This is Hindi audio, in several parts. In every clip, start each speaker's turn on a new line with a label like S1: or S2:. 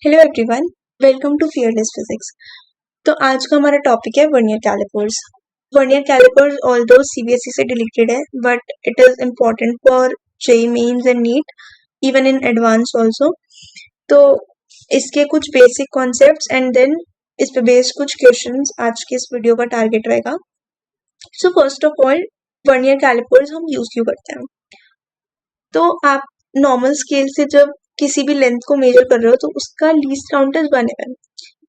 S1: Hello everyone, welcome to fearless physics. तो आज का हमारा टॉपिक है vernier calipers. Vernier calipers although CBSE से डिलीटेड है, but it is important for JEE mains and NEET, even in advance also. तो इसके कुछ बेसिक कॉन्सेप्ट्स एंड देन इस पे बेस्ड कुछ क्वेश्चंस आज के इस वीडियो का टारगेट रहेगा। So first of all, vernier calipers हम यूज क्यों करते हैं? तो आप नॉर्मल स्केल से जब किसी भी लेंथ को मेजर कर रहे हो तो उसका लीस्ट काउंट इज 1 mm।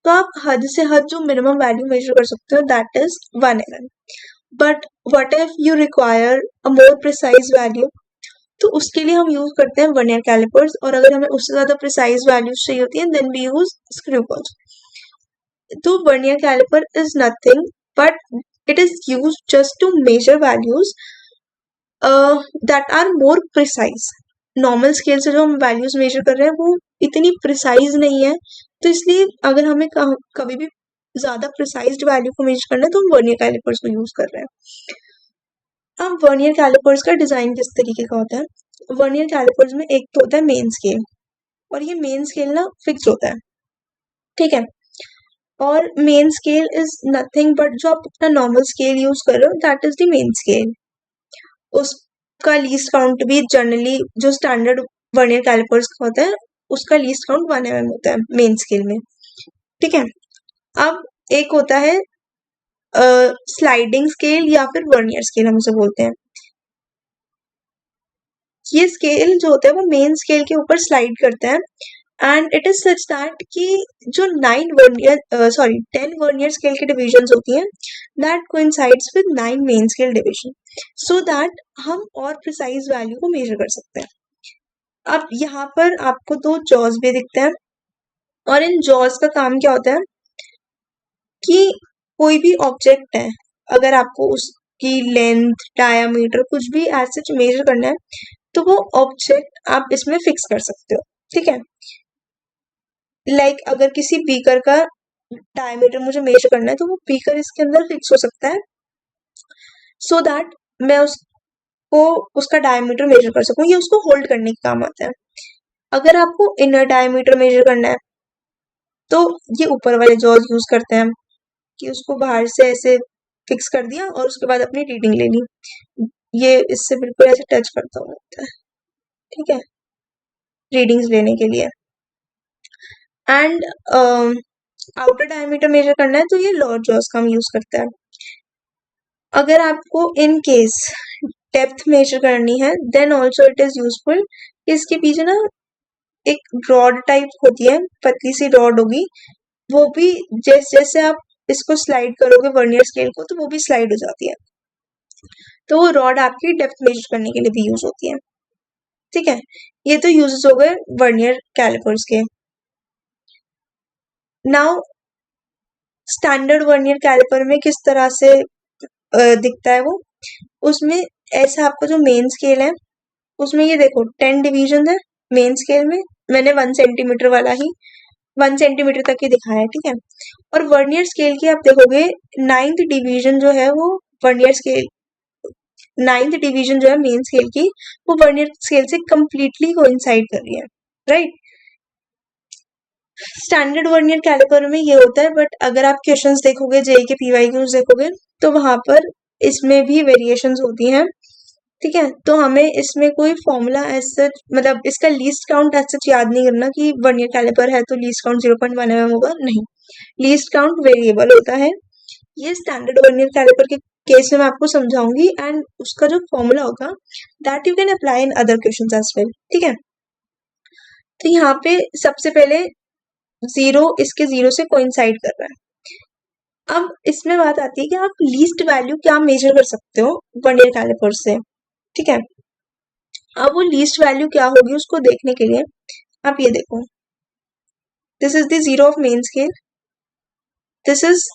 S1: तो आप हद से हद जो मिनिमम वैल्यू मेजर कर सकते हो that is 1 mm। But what if you require a more precise value, तो उसके लिए हम यूज करते हैं वर्नियर कैलिपर्स। और अगर हमें उससे ज्यादा प्रिसाइज वैल्यूज चाहिए होती है then we use screw gauge. तो vernier caliper is nothing but it is use just to measure values that are more precise. Normal scale से जो हम वैल्यूज मेजर कर रहे हैं वो इतनी प्रिसाइज नहीं है, तो इसलिए अगर हमें कभी भी ज्यादा प्रिसाइज्ड वैल्यू को मेजर करना है तो हम वर्नियर कैलिपर्स को यूज कर रहे हैं। अब वर्नियर कैलिपर्स का डिजाइन किस तरीके का होता है? वर्नियर कैलिपर्स में एक तो होता है मेन स्केल, और ये मेन स्केल ना फिक्स होता है, ठीक है। और main scale is nothing but जो आप अपना नॉर्मल स्केल यूज कर रहे हो that is the main scale. उसका लीस्ट काउंट भी जनरली जो स्टैंडर्ड वर्नियर कैलिपर्स का होता है उसका लीस्ट काउंट 1 mm होता है मेन स्केल में, ठीक है। अब एक होता है स्लाइडिंग स्केल या फिर वर्नियर स्केल हम उसे बोलते हैं। ये स्केल जो होता है वो मेन स्केल के ऊपर स्लाइड करता है and it is such that कि जो 10 वर्नियर स्केल की डिविजन्स होती हैं that coincides with 9 main scale division, so that हम और प्रिसाइज वैल्यू को मेजर कर सकते हैं। अब यहाँ पर आपको दो जॉज भी दिखते हैं, और इन जॉज का काम क्या होता है कि कोई भी ऑब्जेक्ट है, अगर आपको उसकी लेंथ डायामीटर कुछ भी एज सच मेजर करना है तो वो ऑब्जेक्ट आप इसमें फिक्स कर सकते हो, ठीक है। लाइक अगर किसी बीकर का डायमीटर मुझे मेजर करना है तो वो बीकर इसके अंदर फिक्स हो सकता है, सो दैट मैं उसको उसका डायमीटर मेजर कर सकूं, ये उसको होल्ड करने के काम आता है। अगर आपको इनर डायमीटर मेजर करना है तो ये ऊपर वाले जॉज यूज करते हैं कि उसको बाहर से ऐसे फिक्स कर दिया और उसके बाद अपनी रीडिंग ले ली। ये इससे बिल्कुल ऐसे टच करता हुआ होता है, ठीक है, रीडिंग्स लेने के लिए। एंड आउटर डायमीटर मेजर करना है तो ये लोअर जॉज का हम यूज करता है। अगर आपको इन केस डेप्थ मेजर करनी है then also it is useful. इसके पीछे ना एक रॉड टाइप होती है, पतली सी रॉड होगी, वो भी जैसे जैसे आप इसको स्लाइड करोगे वर्नियर स्केल को तो वो भी स्लाइड हो जाती है, तो वो रॉड आपकी डेप्थ मेजर करने के लिए भी यूज होती है, ठीक है। ये तो यूजेस हो गए वर्नियर कैलिपर्स के। नाउ स्टैंडर्ड वर्नियर कैलिपर में किस तरह से दिखता है वो? उसमें ऐसा आपका जो मेन स्केल है उसमें ये देखो 10 डिवीजन है मेन स्केल में, मैंने 1 सेंटीमीटर वाला ही 1 सेंटीमीटर तक ही दिखाया है, ठीक है। और वर्नियर स्केल की आप देखोगे 9th डिवीजन जो है वो वर्नियर स्केल 9th डिवीजन जो है मेन स्केल की वो वर्नियर स्केल से कंप्लीटली कोइंसाइड कर रही है, राइट। स्टैंडर्ड वर्नियर कैलिपर में ये होता है, बट अगर आप क्वेश्चंस देखोगे जेईई के पीवाईक्यूज देखोगे तो वहां पर इसमें भी वेरिएशंस होती हैं, ठीक है। तो हमें इसमें कोई फॉर्मूला एज सच मतलब इसका लीस्ट काउंट एज सच याद नहीं करना कि वर्नियर कैलिपर है तो लीस्ट काउंट 0.1 mm होगा, नहीं, लीस्ट काउंट वेरिएबल होता है। ये स्टैंडर्ड वर्नियर कैलिपर के केस में मैं आपको समझाऊंगी एंड उसका जो फॉर्मूला होगा that you can apply in other questions as well, ठीक है। तो यहाँ पे सबसे पहले जीरो इसके जीरो से कोइंसाइड कर रहा है। अब इसमें बात आती है कि आप लीस्ट वैल्यू क्या मेजर कर सकते हो वर्नियर कैलिपर से, ठीक है। अब वो लीस्ट वैल्यू क्या होगी उसको देखने के लिए आप ये देखो, this is the zero of main scale, this is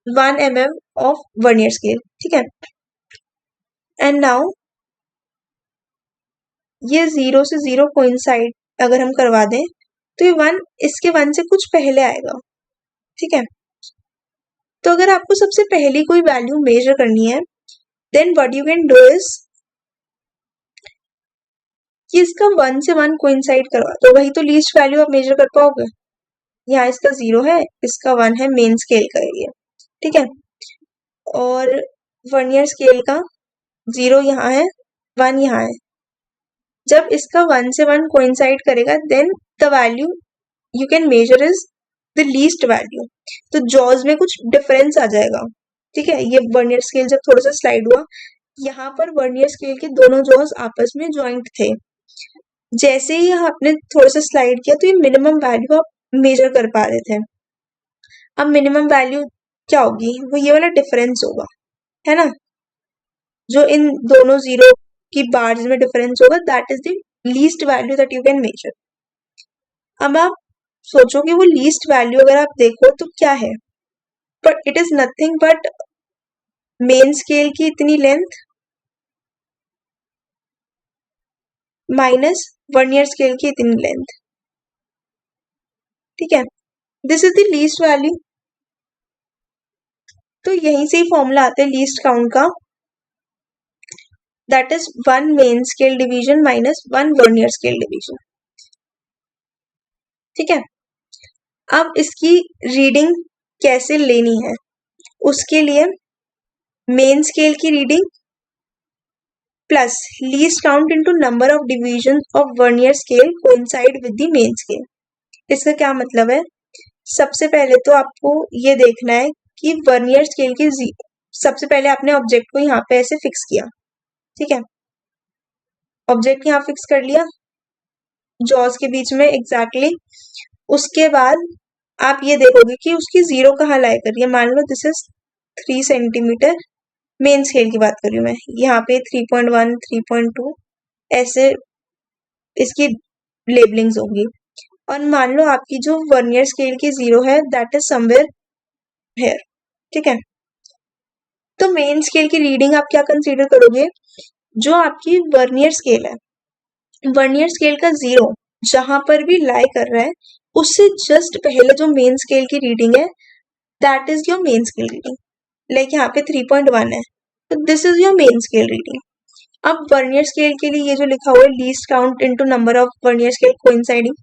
S1: 1 mm of vernier scale, ठीक है। एंड नाउ ये जीरो से जीरो कोइंसाइड अगर हम करवा दें तो ये 1 इसके 1 से कुछ पहले आएगा, ठीक है। तो अगर आपको सबसे पहली कोई वैल्यू मेजर करनी है then what you can do is कि इसका 1 से 1 कोइंसाइड करवा, तो वही तो लीस्ट वैल्यू आप मेजर कर पाओगे। यहाँ इसका 0 है, इसका 1 है, मेन स्केल का एरिया, ठीक है। और वर्नियर स्केल का 0 यहाँ है, 1 यहाँ है। जब इसका 1 से 1 कोइंसाइड करेगा then the value you can measure is the least value. तो जॉज में कुछ डिफरेंस आ जाएगा, ठीक है। ये वर्नियर स्केल जब थोड़ा सा स्लाइड हुआ, यहाँ पर वर्नियर स्केल के दोनों जॉज आपस में ज्वाइंट थे। जैसे ही आपने थोड़ा सा स्लाइड किया तो ये मिनिमम वैल्यू आप मेजर कर पा रहे थे। अब मिनिमम वैल्यू क्या होगी, वो ये वाला डिफरेंस होगा, है ना, जो इन दोनों जीरो की बार्स में डिफरेंस होगा, that is the least value that you can major. अब आप सोचो कि वो लीस्ट वैल्यू अगर आप देखो तो क्या है, but it is nothing but main scale की इतनी लेंथ माइनस वर्नियर स्केल की इतनी लेंथ, ठीक है। This is the least value. तो यहीं से ही फॉर्मूला आता है लीस्ट काउंट का, that is 1 main scale division minus 1 vernier scale division, ठीक है। अब इसकी रीडिंग कैसे लेनी है, उसके लिए मेन स्केल की reading plus least count into number of division of vernier scale coincide with the main scale. इसका क्या मतलब है, सबसे पहले तो आपको ये देखना है कि वर्नियर स्केल की सबसे पहले आपने ऑब्जेक्ट को यहाँ पे ऐसे फिक्स किया, ठीक है। ऑब्जेक्ट यहाँ फिक्स कर लिया जॉज के बीच में एग्जैक्टली। उसके बाद आप ये देखोगे कि उसकी 0 कहाँ लाई कर रही है। मान लो this is 3 centimetre, main scale की बात कर रही हूँ मैं, यहाँ पे 3.1 3.2 ऐसे इसकी लेबलिंग्स होंगी। और मान लो आपकी जो वर्नियर स्केल की 0 है दैट इज समवेयर हियर, ठीक है। तो मेन स्केल की रीडिंग आप क्या कंसीडर करोगे, जो आपकी वर्नियर स्केल है, वर्नियर स्केल का 0 जहां पर भी लाई कर रहा है उससे जस्ट पहले जो मेन स्केल की रीडिंग है that is your main scale reading. Like यहाँ पे 3.1 है, तो this is your main scale reading. अब वर्नियर स्केल के लिए ये जो लिखा हुआ है least count into number of vernier scale coinciding,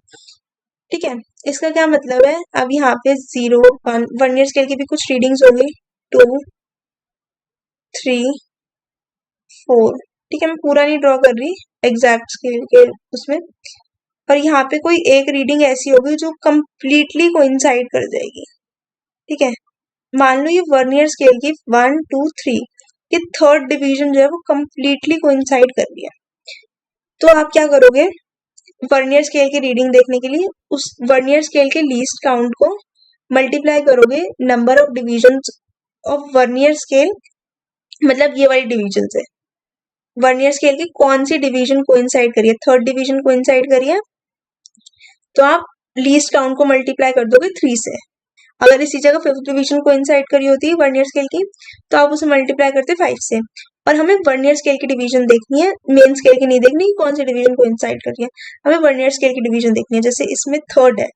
S1: ठीक है। इसका क्या मतलब है, अब यहाँ पे 0 1 वर्नियर स्केल की भी कुछ रीडिंग्स होंगी, 2 3 4, ठीक है। मैं पूरा नहीं ड्रॉ कर रही एग्जैक्ट स्केल के उसमें, और यहाँ पे कोई एक रीडिंग ऐसी होगी जो कंप्लीटली कोइंसाइड कर जाएगी, ठीक है। मान लो ये वर्नियर स्केल की 1 2 3 ये थर्ड डिवीजन जो है वो कंप्लीटली कोइंसाइड कर रही है। तो आप क्या करोगे, वर्नियर स्केल की रीडिंग देखने के लिए उस वर्नियर स्केल के लीस्ट काउंट को मल्टीप्लाई करोगे number of division of vernier scale, मतलब ये वाली डिवीजन से वर्नियर स्केल की कौन सी डिवीजन कोइंसाइड करिए, थर्ड डिवीजन कोइंसाइड करिए, तो आप लीस्ट काउंट को मल्टीप्लाई कर दोगे 3 से। अगर इसी जगह फिफ्थ डिवीजन कोइंसाइड करी होती है वर्नियर स्केल की तो आप उसे मल्टीप्लाई करते 5 से। और हमें वर्नियर स्केल की डिवीजन देखनी है, मेन स्केल की नहीं देखनी कि कौन सी डिवीजन कोइंसाइड कर रही है, हमें वर्नियर स्केल की डिवीजन देखनी है। जैसे इसमें थर्ड है,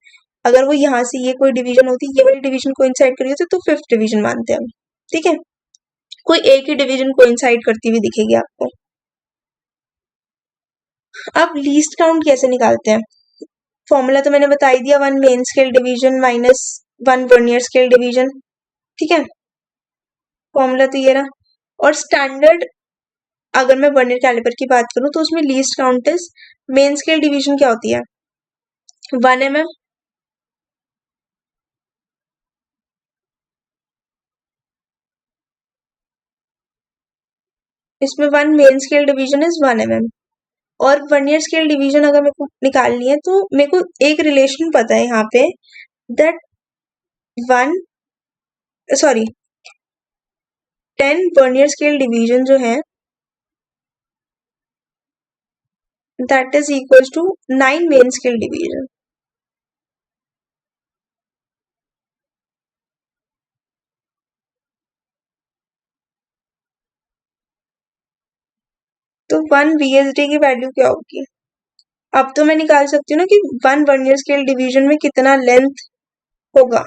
S1: अगर वो यहाँ से ये कोई डिवीजन होती, ये वाली डिवीजन कोइंसाइड करी होती तो फिफ्थ डिवीजन मानते हैं हम, ठीक है। कोई एक ही डिवीजन कोइंसाइड करती हुई दिखेगी आपको। अब लीस्ट काउंट कैसे निकालते हैं, फॉर्मूला तो मैंने बता ही दिया, 1 main scale division minus 1 vernier scale division, ठीक है। फॉर्मूला तो ये रहा। और स्टैंडर्ड अगर मैं वर्नियर कैलिपर की बात करूं तो उसमें least count is, main scale division क्या होती है 1 mm, इसमें 1 main scale division is 1 mm। और वर्नियर स्केल डिवीजन अगर मेरे को निकालनी है तो मेरे को एक रिलेशन पता है यहाँ पे, दैट 10 वर्नियर स्केल डिवीजन जो है that is equal to 9 main scale division. तो 1 VSD की वैल्यू क्या होगी, अब तो मैं निकाल सकती हूँ ना कि 1 वर्नियर स्केल डिवीजन में कितना लेंथ होगा,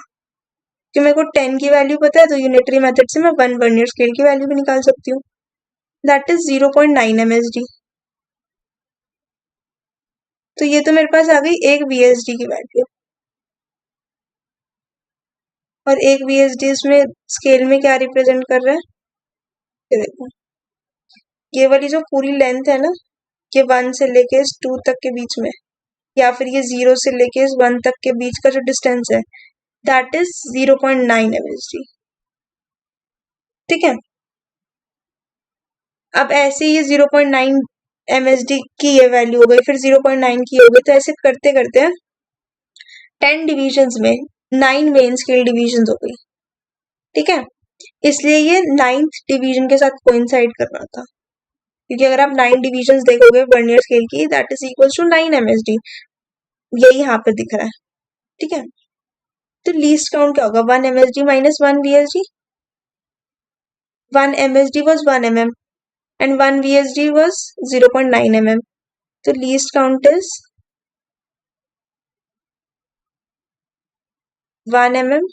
S1: कि मेरे को 10 की वैल्यू पता है तो यूनिटरी मेथड से मैं 1 वर्नियर स्केल की वैल्यू भी निकाल सकती हूँ, दैट इज 0.9 MSD। तो ये तो मेरे पास आ गई एक VSD की वैल्यू, और एक VSD इसमें स्केल में क्या रिप्रेजेंट कर रहा है, ये देखो, ये वाली जो पूरी लेंथ है ना, ये 1 से लेके इस 2 तक के बीच में, या फिर ये 0 से लेके इस 1 तक के बीच का जो डिस्टेंस है, दैट इज 0.9 MSD। ठीक है, अब ऐसे ये 0.9 MSD की ये वैल्यू हो गई, फिर 0.9 की हो गई, तो ऐसे करते करते 10 डिविजन्स में 9 मेन स्केल डिविजन्स हो गई। ठीक है, इसलिए ये 9th डिवीजन के साथ कोइंसाइड कर रहा था, क्योंकि अगर आप 9 डिविजन्स देखोगे वर्नियर स्केल की, that is equal to 9 MSD, यही यहाँ पर दिख रहा है। ठीक है, तो लीस्ट काउंट क्या होगा, 1 MSD minus 1 VSD। 1 MSD was 1 mm and 1 VSD was 0.9 mm. तो least count is 1 mm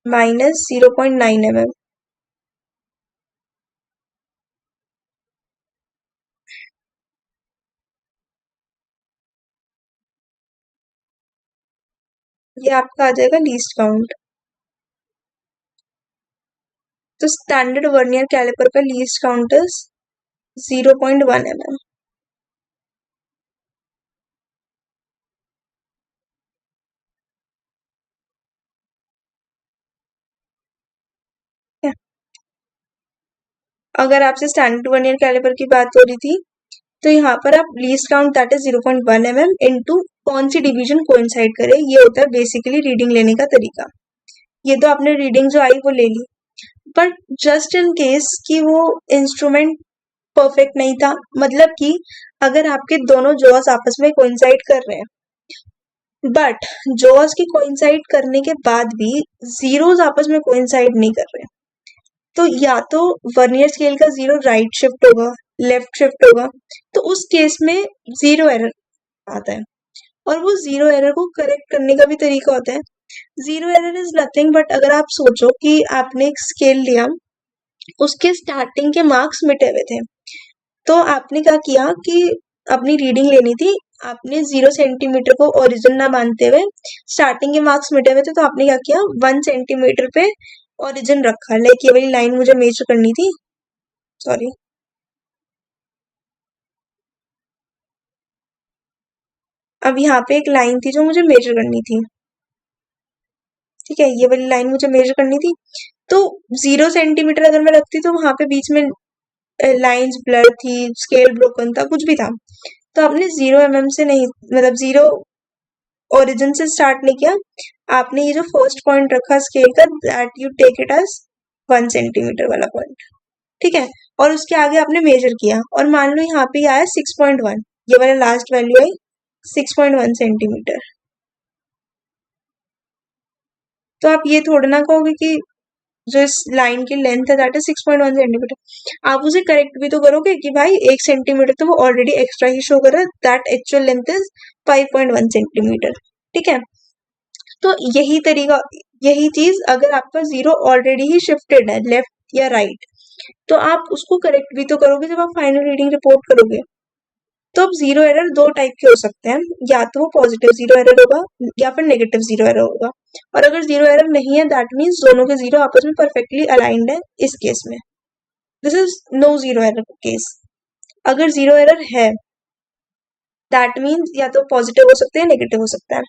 S1: minus 0.9 mm। ये आपका आ जाएगा लीस्ट काउंट। तो स्टैंडर्ड वर्नियर कैलिपर का लीस्ट काउंट इज 0.1 mm। अगर आपसे स्टैंडर्ड वर्नियर कैलिपर की बात हो रही थी, तो यहाँ पर आप least count that is 0.1 mm into कौन सी डिवीजन कोइंसाइड करे, ये होता है बेसिकली रीडिंग लेने का तरीका। ये तो आपने रीडिंग जो आई वो ले ली, बट जस्ट इन केस कि वो इंस्ट्रूमेंट परफेक्ट नहीं था, मतलब कि अगर आपके दोनों जॉस आपस में कोइंसाइड कर रहे हैं, बट जॉस के कोइंसाइड करने के बाद भी जीरोस आपस में कोइंसाइड नहीं कर रहे, तो या तो वर्नियर स्केल का जीरो राइट शिफ्ट होगा, लेफ्ट शिफ्ट होगा, तो उस केस में जीरो एरर आता है। और वो जीरो एरर को करेक्ट करने का भी तरीका होता है। Zero error is nothing but, अगर आप सोचो कि आपने एक स्केल लिया, उसके स्टार्टिंग के मार्क्स मिटे हुए थे, तो आपने क्या किया कि अपनी रीडिंग लेनी थी, आपने 0 सेंटीमीटर को ओरिजिन ना मानते हुए, स्टार्टिंग के मार्क्स मिटे हुए थे, तो आपने क्या किया 1 सेंटीमीटर पे ओरिजिन रखा, लाइक ये वाली लाइन मुझे मेजर करनी थी, सॉरी, अब यहाँ पे एक लाइन थी जो मुझे मेजर करनी थी। ठीक है, ये वाली लाइन मुझे मेजर करनी थी, तो 0 सेंटीमीटर अगर मैं रखती तो वहां पे बीच में लाइंस ब्लर थी, स्केल ब्रोकन था, कुछ भी था, तो आपने 0 mm से नहीं, मतलब 0 ओरिजिन से स्टार्ट नहीं किया, आपने ये जो फर्स्ट पॉइंट रखा स्केल का, that you take it as 1 centimetre वाला पॉइंट। ठीक है, और उसके आगे आपने मेजर किया, और मान लो यहाँ पे आया 6.1, ये वाला लास्ट वैल्यू आई 6.1 सेंटीमीटर। तो आप ये थोड़ा ना कहोगे कि जो इस लाइन की लेंथ है दैट इज 6.1 सेंटीमीटर, आप उसे करेक्ट भी तो करोगे कि भाई 1 सेंटीमीटर तो वो ऑलरेडी एक्स्ट्रा ही शो कर रहा है, that actual length is 5.1 centimetre. ठीक है, तो यही तरीका, यही चीज अगर आपका जीरो ऑलरेडी ही शिफ्टेड है लेफ्ट या राइट, तो आप उसको करेक्ट भी तो करोगे जब आप फाइनल रीडिंग रिपोर्ट करोगे। तो अब जीरो एरर दो टाइप के हो सकते हैं, या तो वो पॉजिटिव जीरो एरर होगा या फिर नेगेटिव जीरो एरर होगा, और अगर जीरो एरर नहीं है दैट मीन्स दोनों के जीरो आपस में परफेक्टली अलाइंड है। इस केस में this is no zero error case. अगर जीरो एरर है दैट मीन्स या तो पॉजिटिव हो सकते हैं, नेगेटिव हो सकता है।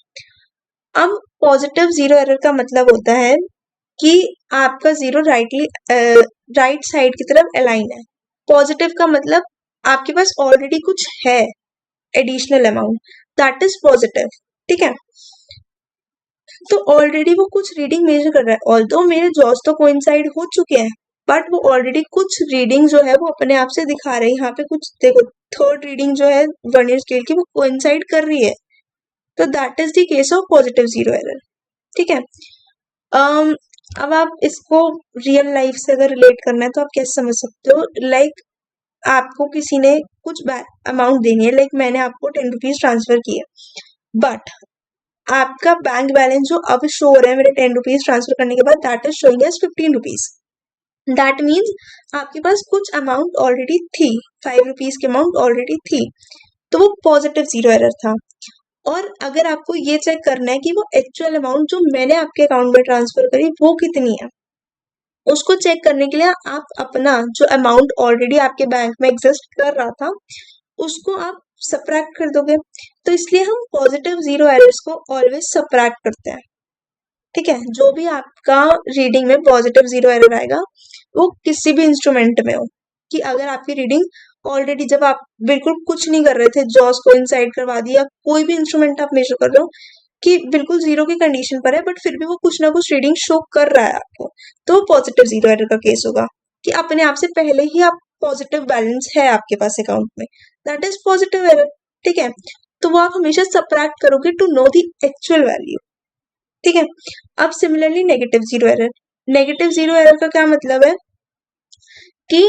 S1: अब पॉजिटिव जीरो एरर का मतलब होता है कि आपका जीरो राइट साइड की तरफ अलाइन है। पॉजिटिव का मतलब आपके पास ऑलरेडी कुछ है additional amount, that is positive. ठीक है, तो ऑलरेडी वो कुछ रीडिंग मेजर कर रहा है, ऑल्दो मेरे जॉस तो कोइंसाइड हो चुके हैं, बट वो ऑलरेडी कुछ रीडिंग जो है वो अपने आप से दिखा रहे हैं। यहाँ पे कुछ देखो, थर्ड रीडिंग जो है वर्नियर स्केल की वो कोइंसाइड कर रही है, तो that is the case of positive zero error. ठीक है, अब आप इसको रियल लाइफ से अगर रिलेट करना है तो आप कैसे समझ सकते हो, लाइक आपको किसी ने कुछ अमाउंट देनी है, लाइक मैंने आपको 10 रुपीज ट्रांसफर किए, बट आपका बैंक बैलेंस जो अब शो हो रहा है मेरे 10 रुपीज ट्रांसफर करने के बाद, that is showing as 15 rupees. That means आपके पास कुछ अमाउंट ऑलरेडी थी, 5 रुपीज की अमाउंट ऑलरेडी थी, तो वो पॉजिटिव जीरो एरर था। और अगर आपको ये चेक करना है कि वो एक्चुअल अमाउंट जो मैंने आपके अकाउंट में ट्रांसफर करी वो कितनी है, उसको चेक करने के लिए आप अपना जो अमाउंट ऑलरेडी आपके बैंक में एग्जिस्ट कर रहा था उसको आप सब्ट्रैक्ट कर दोगे। तो इसलिए हम पॉजिटिव जीरो एरर्स को ऑलवेज सब्ट्रैक्ट करते हैं। ठीक है, जो भी आपका रीडिंग में पॉजिटिव जीरो एरर आएगा वो किसी भी इंस्ट्रूमेंट में हो, कि अगर आपकी रीडिंग ऑलरेडी जब आप बिल्कुल कुछ नहीं कर रहे थे, जॉस को इनसाइड करवा दिया, कोई भी इंस्ट्रूमेंट आप मेजर कर रहे हो कि बिल्कुल जीरो की कंडीशन पर है बट फिर भी वो कुछ ना कुछ रीडिंग शो कर रहा है आपको, तो वो पॉजिटिव जीरो एरर का केस होगा, कि अपने आप से पहले ही आप पॉजिटिव बैलेंस है आपके पास अकाउंट में, दैट इज पॉजिटिव एरर। ठीक है, तो वो आप हमेशा सब्ट्रैक्ट करोगे to know the actual value. ठीक है, अब similarly negative zero error, negative zero error का क्या मतलब है कि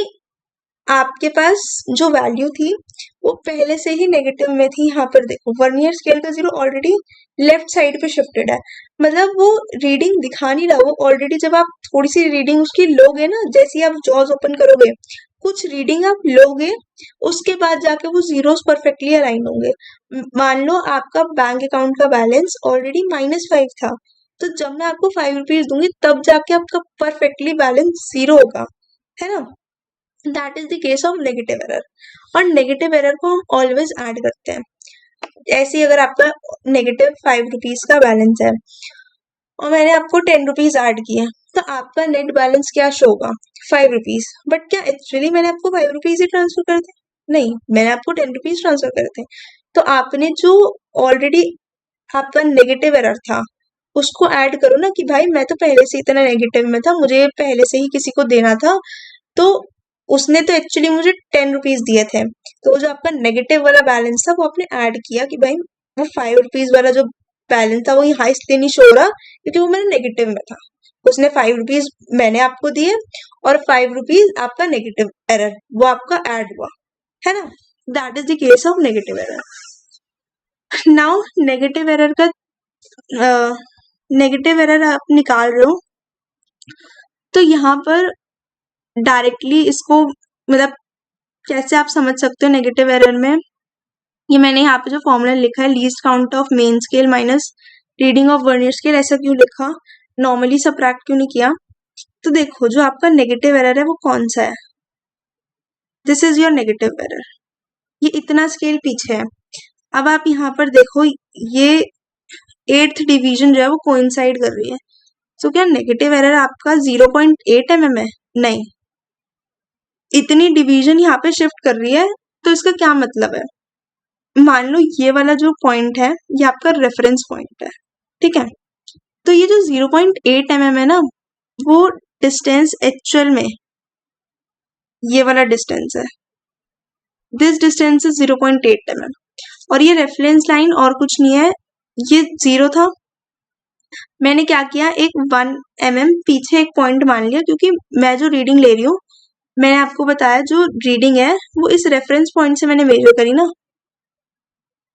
S1: आपके पास जो वैल्यू थी वो पहले से ही नेगेटिव में थी। यहाँ पर देखो वर्नियर स्केल का जीरो ऑलरेडी लेफ्ट साइड पे शिफ्टेड है, मतलब वो रीडिंग दिखा नहीं रहा, वो ऑलरेडी जब आप थोड़ी सी रीडिंग उसकी लोगे ना, जैसे ही आप जॉज ओपन करोगे कुछ रीडिंग आप लोगे उसके बाद जाके वो जीरोस परफेक्टली अलाइन होंगे। मान लो आपका बैंक अकाउंट का बैलेंस ऑलरेडी -5 था, तो जब मैं आपको 5 रुपीज दूंगी तब जाके आपका परफेक्टली बैलेंस जीरो होगा, है ना। That is the case of negative error. और नेगेटिव एरर को हम ऑलवेज ऐड करते हैं। ऐसे ही अगर आपका -5 रुपीज का बैलेंस है और मैंने आपको 10 रुपीज ऐड किए, तो आपका नेट बैलेंस क्या शो होगा, 5 रुपीज। बट क्या एक्चुअली मैंने आपको 5 रुपीज ही ट्रांसफर करे थे? नहीं, मैंने आपको 10 रुपीज ट्रांसफर करे थे। तो आपने जो ऑलरेडी आपका नेगेटिव एरर था उसको ऐड करो ना, कि भाई मैं तो पहले से इतना नेगेटिव में था, मुझे पहले से ही किसी को देना था, तो उसने तो एक्चुअली मुझे 10 रुपीज दिए थे, तो जो आपका नेगेटिव वाला बैलेंस था वो आपने ऐड किया कि भाई वो 5 रुपीज वाला जो बैलेंस था वो यहाँ इसलिए नहीं शो रहा क्योंकि वो मेरे नेगेटिव में था। उसने 5 रुपीज मैंने आपको दिए और 5 रुपीज आपका नेगेटिव एरर वो आपका ऐड हुआ, है ना। That is the case of negative error. Now negative error का नेगेटिव एरर आप निकाल रहे हो, तो यहाँ पर डायरेक्टली इसको मतलब कैसे आप समझ सकते हो नेगेटिव एरर में, ये मैंने यहाँ पे जो फॉर्मूला लिखा है least count of main scale minus reading of vernier scale, ऐसा क्यों लिखा, नॉर्मली सब्ट्रैक्ट क्यों नहीं किया। तो देखो जो आपका नेगेटिव एरर है वो कौन सा है, this is your negative error, ये इतना स्केल पीछे है। अब आप यहाँ पर देखो ये 8th डिवीजन जो है वो कोइंसाइड कर रही है, तो क्या नेगेटिव एरर आपका 0.8 mm है? नहीं, इतनी डिवीजन यहाँ पे शिफ्ट कर रही है, तो इसका क्या मतलब है, मान लो ये वाला जो पॉइंट है ये आपका रेफरेंस पॉइंट है, ठीक है। तो ये जो 0.8 mm है ना, वो डिस्टेंस एक्चुअल में ये वाला डिस्टेंस है, दिस डिस्टेंस इज 0.8 mm, और ये रेफरेंस लाइन और कुछ नहीं है, ये 0 था, मैंने क्या किया एक 1 mm पीछे एक पॉइंट मान लिया, क्योंकि मैं जो रीडिंग ले रही हूँ मैंने आपको बताया जो रीडिंग है वो इस रेफरेंस पॉइंट से मैंने मेजर करी ना,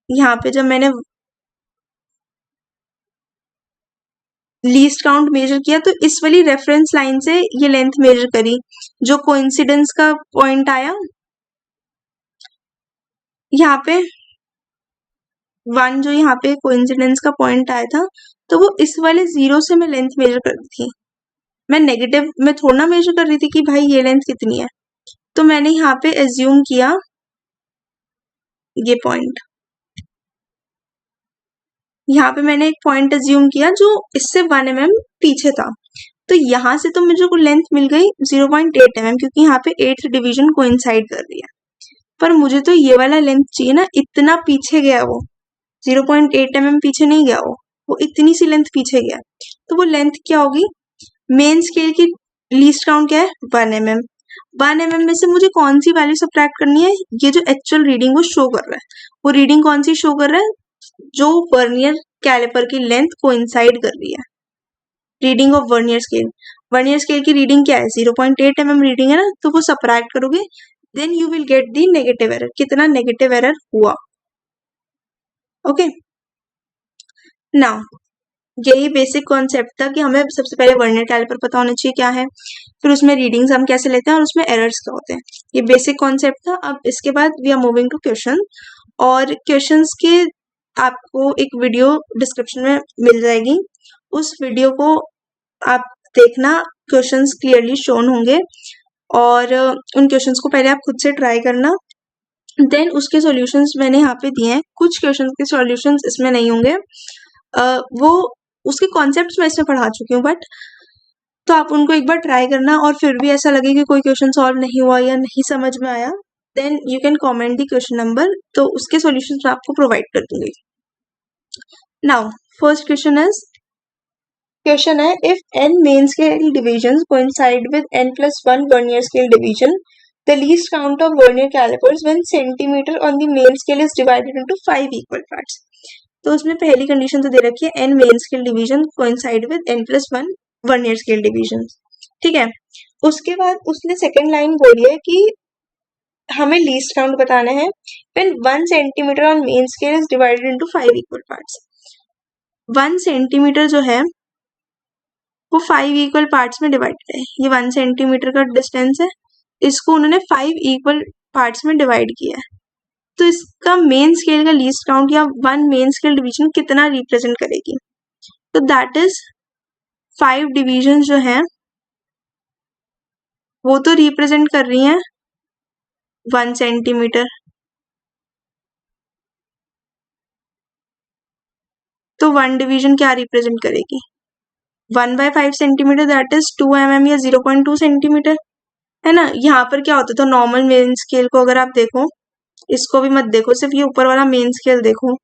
S1: यहाँ पे जब मैंने लीस्ट काउंट मेजर किया तो इस वाली रेफरेंस लाइन से ये लेंथ मेजर करी, जो कोइंसिडेंस का पॉइंट आया यहाँ पे 1, जो यहाँ पे कोइंसिडेंस का पॉइंट आया था, तो वो इस वाले 0 से मैं लेंथ मेजर कर रही थी, मैं नेगेटिव में थोड़ा ना मेजर कर रही थी कि भाई ये लेंथ कितनी है। तो मैंने यहाँ पे एज्यूम किया ये पॉइंट, यहाँ पे मैंने एक पॉइंट एज्यूम किया जो इससे 1 mm पीछे था, तो यहाँ से तो मुझे को लेंथ मिल गई 0.8 mm, क्योंकि यहाँ पे 8th डिवीजन कोइंसाइड कर रही है, पर मुझे तो ये वाला लेंथ चाहिए ना, इतना पीछे गया वो 0.8 mm पीछे नहीं गया, वो इतनी सी लेंथ पीछे गया, तो वो लेंथ क्या होगी, मेन स्केल की लीस्ट काउंट क्या है 1 mm, 1 mm में से मुझे कौन सी वैल्यू सब्ट्रैक्ट करनी है, ये जो एक्चुअल रीडिंग वो शो कर रहा है, वो रीडिंग कौन सी शो कर रहा है, जो वर्नियर कैलिपर की लेंथ कोइंसाइड कर रही है, reading of vernier scale. Vernier scale की रीडिंग क्या है 0.8 mm रीडिंग है ना, तो वो सब्ट्रैक्ट करोगे then you will get the negative error, कितना नेगेटिव एरर हुआ। ओके, नाउ यही बेसिक कॉन्सेप्ट था कि हमें सबसे पहले वर्नियर कैलिपर पता होना चाहिए क्या है, फिर उसमें रीडिंग्स हम कैसे लेते हैं और उसमें एरर्स क्या होते हैं, ये बेसिक कॉन्सेप्ट था। अब इसके बाद we are moving to question, और क्वेश्चंस के आपको एक वीडियो डिस्क्रिप्शन में मिल जाएगी, उस वीडियो को आप देखना, क्वेश्चंस क्लियरली शोन होंगे और उन क्वेश्चंस को पहले आप खुद से ट्राई करना, देन उसके सॉल्यूशंस मैंने यहाँ पे दिए हैं। कुछ क्वेश्चंस के सॉल्यूशंस इसमें नहीं होंगे, वो उसके कॉन्सेप्ट्स मैं इसमें पढ़ा चुकी हूँ, बट तो आप उनको एक बार ट्राई करना, और फिर भी ऐसा लगे कि कोई क्वेश्चन सॉल्व नहीं हुआ या नहीं समझ में आया, then you can comment the question number, तो उसके सॉल्यूशंस मैं आपको प्रोवाइड कर दूंगी। नाउ फर्स्ट क्वेश्चन है, if n main scale divisions coincide with n+1 vernier scale division, the least count of vernier calipers when centimeter on the main scale is divided into 5 equal parts। तो उसमें पहली कंडीशन तो दे रखी है n main scale division coincide with n+1 vernier scale division, ठीक है। उसके बाद उसने सेकेंड लाइन बोली है कि हमें लीस्ट काउंट बताना है when 1 centimetre on main scale is divided into 5 equal parts. 1 centimetre जो है वो 5 इक्वल पार्ट्स में डिवाइडेड है। ये 1 सेंटीमीटर का डिस्टेंस है, इसको उन्होंने 5 इक्वल पार्ट्स में डिवाइड किया है। तो इसका मेन स्केल का लीस्ट काउंट या 1 मेन स्केल डिवीजन कितना रिप्रेजेंट करेगी? तो दैट इज 5 डिवीजन जो हैं वो तो रिप्रेजेंट कर रही हैं 1 सेंटीमीटर, तो 1 डिवीजन क्या रिप्रेजेंट करेगी? 1/5 सेंटीमीटर, दैट इज 2 mm या 0.2 सेंटीमीटर, है ना। यहाँ पर क्या होता था, नॉर्मल मेन स्केल को अगर आप देखो, इसको भी मत देखो, सिर्फ ये ऊपर वाला मेन स्केल देखो,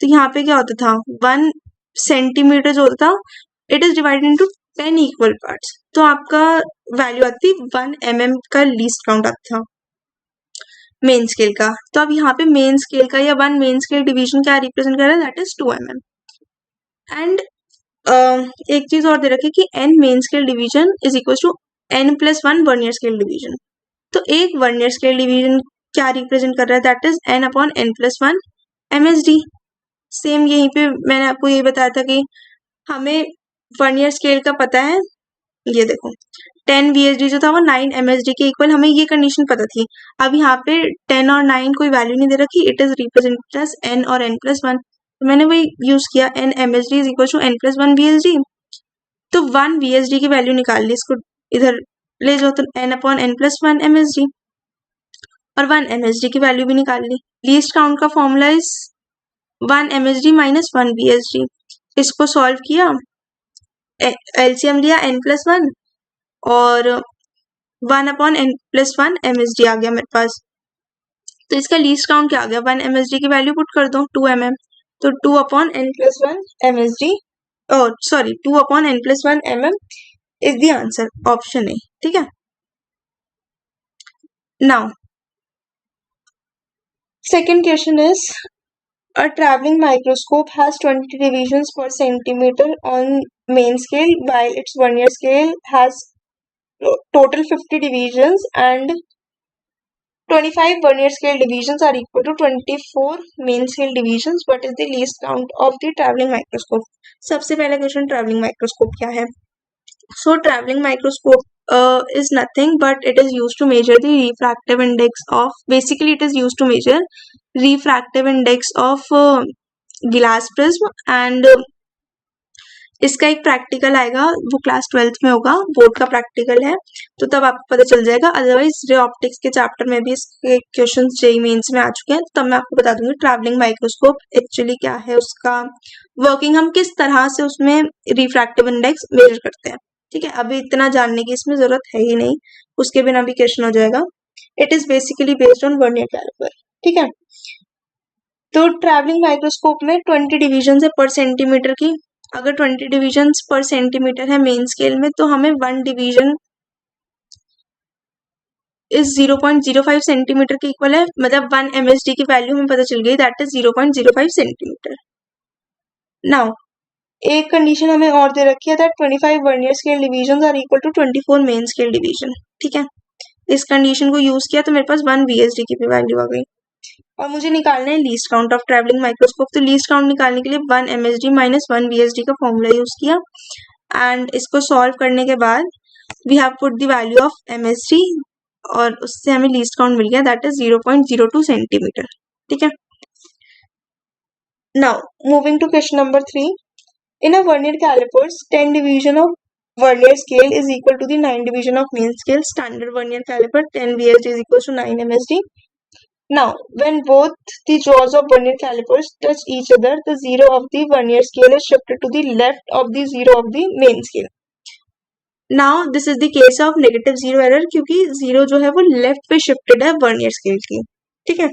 S1: तो यहाँ पे क्या होता था, 1 सेंटीमीटर जो होता था it is divided into 10 equal parts, तो आपका वैल्यू आती 1 mm का लीस्ट काउंट आता था मेन स्केल का। तो अब यहाँ पे मेन स्केल का या 1 मेन स्केल डिवीजन क्या रिप्रेजेंट कर रहा है, दैट इज 2 mm। एंड एक चीज और दे रखी कि n main scale division is equal to n+1 vernier scale division. तो एक वर्नियर स्केल डिवीजन क्या रिप्रेजेंट कर रहा है, that is n/n+1 MSD। Same यहीं पे मैंने आपको ये बताया था कि हमें वर्नियर स्केल का पता है, ये देखो 10 VSD जो था वो 9 MSD के इक्वल, हमें ये कंडीशन पता थी। अब यहाँ पे 10 और 9 कोई वैल्यू नहीं दे रखी, it is represented as n और n+1, तो मैंने वही यूज किया, n MSD is equal to n+1 VSD। तो 1 VSD की वैल्यू निकाल ली, इसको इधर ले जाओ, तो n/n+1 MSD, और 1 MSD की वैल्यू भी निकाल ली। लीस्ट काउंट का formula is 1 MSD minus 1 VSD। इसको सॉल्व किया, एलसीएम लिया n+1 और 1/n+1 MSD आ गया मेरे पास। तो इसका लीस्ट काउंट क्या आ गया, 1 MSD की वैल्यू पुट कर दो 2 mm, तो 2/n+1 MSD, और sorry 2/n+1 mm is the answer, option A, ठीक है। Now second question is a traveling microscope has 20 divisions per centimeter on main scale while its vernier scale has total 50 divisions and 25 vernier scale divisions are equal to 24 main scale divisions. What is the least count of the traveling microscope? सबसे पहला क्वेश्चन, ट्रैवलिंग माइक्रोस्कोप क्या है? So traveling microscope is nothing but it is used to measure the refractive index of, basically it is used to measure refractive index of glass prism, and इसका एक प्रैक्टिकल आएगा, वो क्लास 12th में होगा, बोर्ड का प्रैक्टिकल है, तो तब आपको पता चल जाएगा। अदरवाइज रे ऑप्टिक्स के चैप्टर में भी इसके क्वेश्चंस जेईई मेंस में आ चुके हैं, तब मैं आपको बता दूंगी ट्रैवलिंग माइक्रोस्कोप एक्चुअली क्या है, उसका वर्किंग, हम किस तरह से उसमें रिफ्रैक्टिव इंडेक्स मेजर करते हैं, ठीक है। अभी इतना जानने की इसमें जरूरत है ही नहीं, उसके बिना भी क्वेश्चन हो जाएगा। It is basically based on vernier caliper, ठीक है। तो ट्रैवलिंग माइक्रोस्कोप में 20 डिविजन है पर सेंटीमीटर की। अगर 20 डिविजन पर सेंटीमीटर है मेन स्केल में, तो हमें 1 डिवीजन इस 0.05 सेंटीमीटर के इक्वल है, मतलब 1 MSD की वैल्यू हमें पता चल गई, दैट इज 0.05 सेंटीमीटर। नाउ एक कंडीशन हमें और दे रखी है, that 25 vernier scale division are equal to 24 main scale division, ठीक है। इस कंडीशन को यूज किया तो मेरे पास 1 VSD की भी वैल्यू आ गई, और मुझे निकालना है least count of travelling microscope. तो लीस्ट काउंट निकालने के लिए 1 MSD माइनस 1 VSD का फॉर्मूला यूज किया, एंड इसको सॉल्व करने के बाद we have put the value of MSD, और उससे हमें लीस्ट काउंट मिल गया, दैट इज 0.02 सेंटीमीटर, ठीक है। Now, moving to question number 3. In a vernier calipers, 10 division of vernier scale is equal to the 9 division of main scale. Standard vernier caliper 10 VSD is equal to 9 MSD. Now, when both the jaws of vernier calipers touch each other, the zero of the vernier scale is shifted to the left of the zero of the main scale. Now, this is the case of negative zero error क्योंकि zero जो है वो left पे shifted है vernier scale की, ठीक है.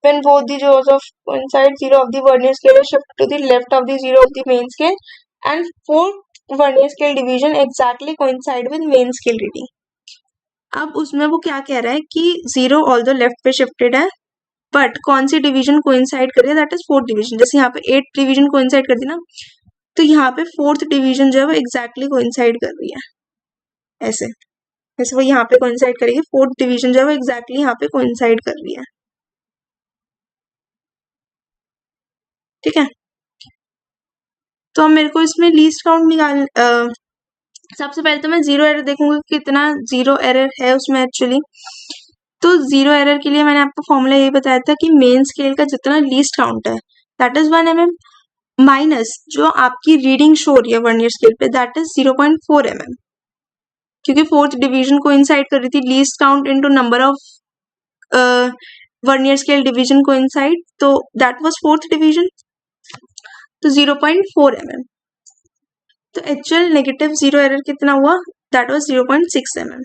S1: When both the jaws of coincide, zero of the vernier scale is shifted to the left of the zero of the main scale, and fourth vernier scale division exactly coincide with main scale reading. अब उसमें वो क्या कह रहा है कि जीरो ऑल्दो लेफ्ट पे शिफ्टेड है, बट कौन सी डिवीजन कोइंसाइड कर रही है, दैट इज फोर्थ डिवीजन. जैसे यहाँ पे 8th डिवीजन कोइंसाइड करती ना, तो यहाँ पे 4th डिवीजन जो है वो एग्जैक्टली कोइंसाइड कर रही है. ऐसे जैसे वो यहाँ पे कोइंसाइड करेगी, 4th डिवीजन जो है वो एग्जैक्टली यहाँ पे कोइंसाइड कर रही है, ठीक है. तो अब मेरे को इसमें लीस्ट काउंट निकाल सबसे पहले तो मैं जीरो एरर देखूंगी कितना जीरो एरर है उसमें एक्चुअली. तो जीरो एरर के लिए मैंने आपको फॉर्मूला ये बताया था कि मेन स्केल का जितना लीस्ट काउंट है दैट इज 1 mm माइनस जो आपकी रीडिंग शो हो रही है वर्नियर स्केल पे दैट इज 0.4 mm, क्योंकि फोर्थ डिवीजन को इनसाइड कर रही थी. Least count into number of vernier scale division को इनसाइड, तो दैट वाज फोर्थ डिवीजन, तो 0.4 mm. तो एक्चुअल नेगेटिव जीरो एरर कितना हुआ, दैट वाज 0.6 mm.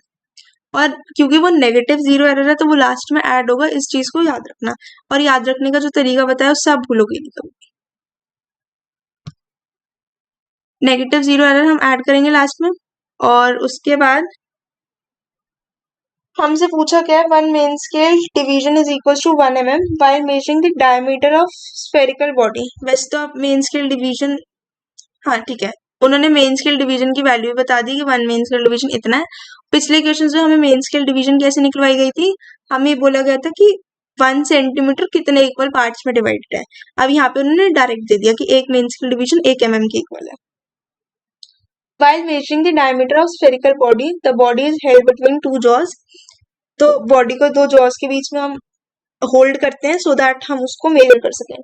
S1: और क्योंकि वो नेगेटिव जीरो एरर है तो वो लास्ट में ऐड होगा, इस चीज को याद रखना. और याद रखने का जो तरीका बताया उससे आप भूलोगे नहीं कभी. नेगेटिव जीरो एरर हम ऐड करेंगे लास्ट में. और उसके बाद हमसे पूछा क्या है, one main scale division is equal to 1 mm while measuring the diameter of spherical body. वैसे तो आप मेन स्केल डिवीजन, हाँ ठीक है, उन्होंने मेन स्केल डिवीजन की वैल्यू बता दी कि वन मेन स्केल डिवीजन इतना है. पिछले क्वेश्चन में हमें मेन स्केल डिवीजन कैसे निकलवाई गई थी, हमें बोला गया था कि 1 सेंटीमीटर कितने इक्वल पार्ट्स में डिवाइडेड है. अब यहाँ पे उन्होंने डायरेक्ट दे दिया कि एक मेन स्केल डिवीजन 1 mm की इक्वल है. While measuring the diameter of spherical body, the body is held between two jaws. तो बॉडी को दो जॉज के बीच में हम होल्ड करते हैं सो दैट हम उसको मेजर कर सकें.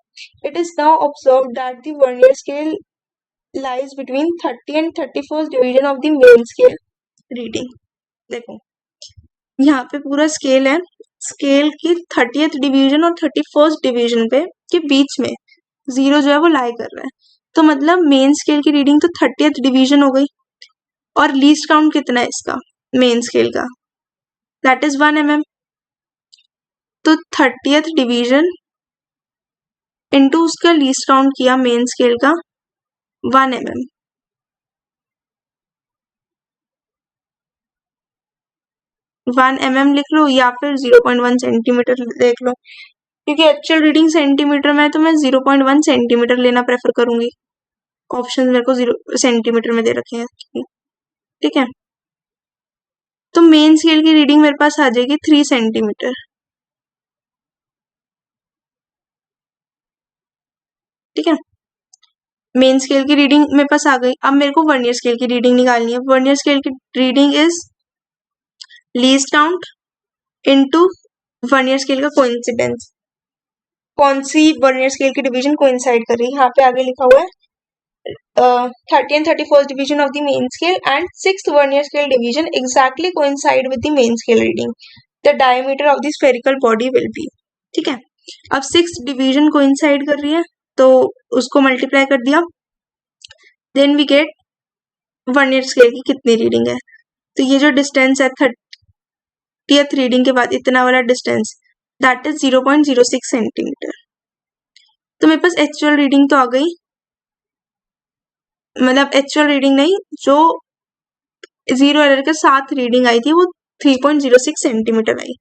S1: It is now observe that the vernier scale lies between 30 and 31st division of the main scale reading. देखो यहाँ पे पूरा स्केल है, स्केल की 30th डिवीजन और 31st डिवीजन पे के बीच में जीरो जो है वो लाई कर रहा है. तो मतलब मेन स्केल की रीडिंग तो 30th डिवीजन हो गई, और लीस्ट काउंट कितना है इसका मेन स्केल का, दैट इज 1 mm. तो 30th डिवीजन इनटू उसका लीस्ट काउंट किया मेन स्केल का 1 mm. वन mm लिख लो या फिर 0.1 सेंटीमीटर देख लो, क्योंकि एक्चुअल रीडिंग सेंटीमीटर में है तो मैं 0.1 सेंटीमीटर लेना प्रेफर करूंगी. ऑप्शन मेरे को 0 सेंटीमीटर में दे रखे हैं, ठीक है. तो मेन स्केल की रीडिंग मेरे पास आ जाएगी 3 सेंटीमीटर, ठीक है. मेन स्केल की रीडिंग मेरे पास आ गई. अब मेरे को वर्नियर स्केल की रीडिंग निकालनी है. वर्नियर स्केल की reading is least count into vernier scale का कोइंसिडेंस. कौन सी वर्नियर स्केल की डिवीजन कोइंसाइड कर रही है, यहाँ पे आगे लिखा हुआ है 30 and 31st division of the main scale and 6th vernier scale division exactly coincide with the main scale reading. The diameter of the spherical body will be, ठीक है. अब 6th डिवीजन कोइंसाइड कर रही है तो उसको मल्टीप्लाई कर दिया, then we get vernier scale की कितनी रीडिंग है. तो ये जो डिस्टेंस है 30th रीडिंग के बाद इतना वाला डिस्टेंस दैट इज 0.06 सेंटीमीटर. तो मेरे पास एक्चुअल रीडिंग तो आ गई, मतलब एक्चुअल रीडिंग नहीं, जो जीरो एरर के साथ रीडिंग आई थी वो 3.06 centimetre I.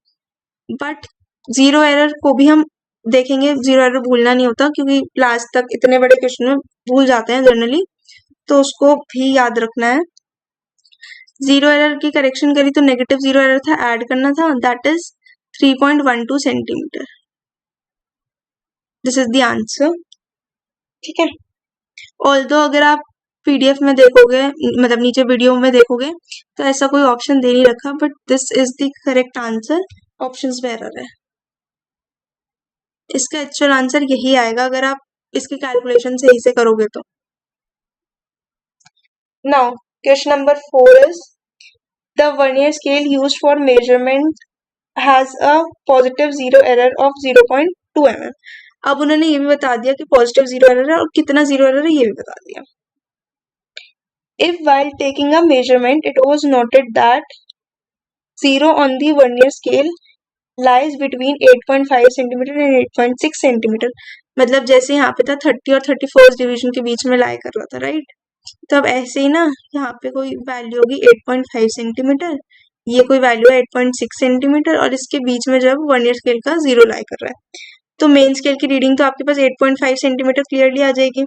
S1: But zero error को भी हम देखेंगे, जीरो एरर भूलना नहीं होता क्योंकि लास्ट तक इतने बड़े क्वेश्चन में भूल जाते हैं जनरली, तो उसको भी याद रखना है. जीरो एरर की करेक्शन करी तो नेगेटिव जीरो एरर था, ऐड करना था, that is 3.12 centimetre. This is the answer, ठीक है. ऑल्दो अगर आप पीडीएफ में देखोगे, मतलब नीचे वीडियो में देखोगे तो ऐसा कोई ऑप्शन दे नहीं रखा, but this is the correct answer. Options में एरर है। इसका एक्चुअल आंसर यही आएगा अगर आप इसकी कैलकुलेशन सही से करोगे तो। Now question number 4 is the vernier scale used for measurement has a positive zero error of 0.2 mm। अब उन्होंने ये भी बता दिया कि पॉजिटिव जीरो एरर है और कितना जीरो एरर है ये भी बता दिया। If while taking a measurement it was noted that zero on the vernier scale lies between 8.5 centimetre and 8.6 centimetre, मतलब जैसे यहाँ पे था 30 और 31st डिवीजन के बीच में लाई कर रहा था, राइट। तो अब ऐसे ही ना यहाँ पे कोई वैल्यू होगी 8.5 सेंटीमीटर, ये कोई वैल्यू है 8.6 सेंटीमीटर और इसके बीच में जब वर्नियर स्केल का जीरो लाई कर रहा है तो मेन स्केल की रीडिंग तो आपके पास 8.5 सेंटीमीटर क्लियरली आ जाएगी।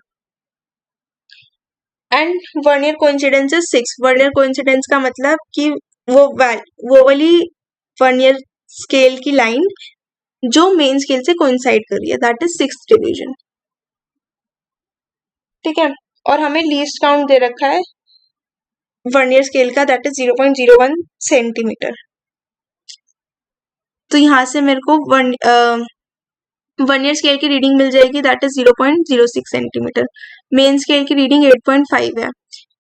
S1: And vernier coincidence is 6। Vernier coincidence का मतलब कि वो वाली वर्नियर स्केल की लाइन जो मेन स्केल से कोइंसाइड कर रही है, दैट इज 6th डिवीजन, ठीक है। और हमें लीस्ट काउंट दे रखा है वर्नियर स्केल का, दैट इज 0.01 सेंटीमीटर। तो यहाँ से मेरे को वर्नियर स्केल की रीडिंग मिल जाएगी, that is 0.06 centimetre. Main scale की रीडिंग 8.5 है,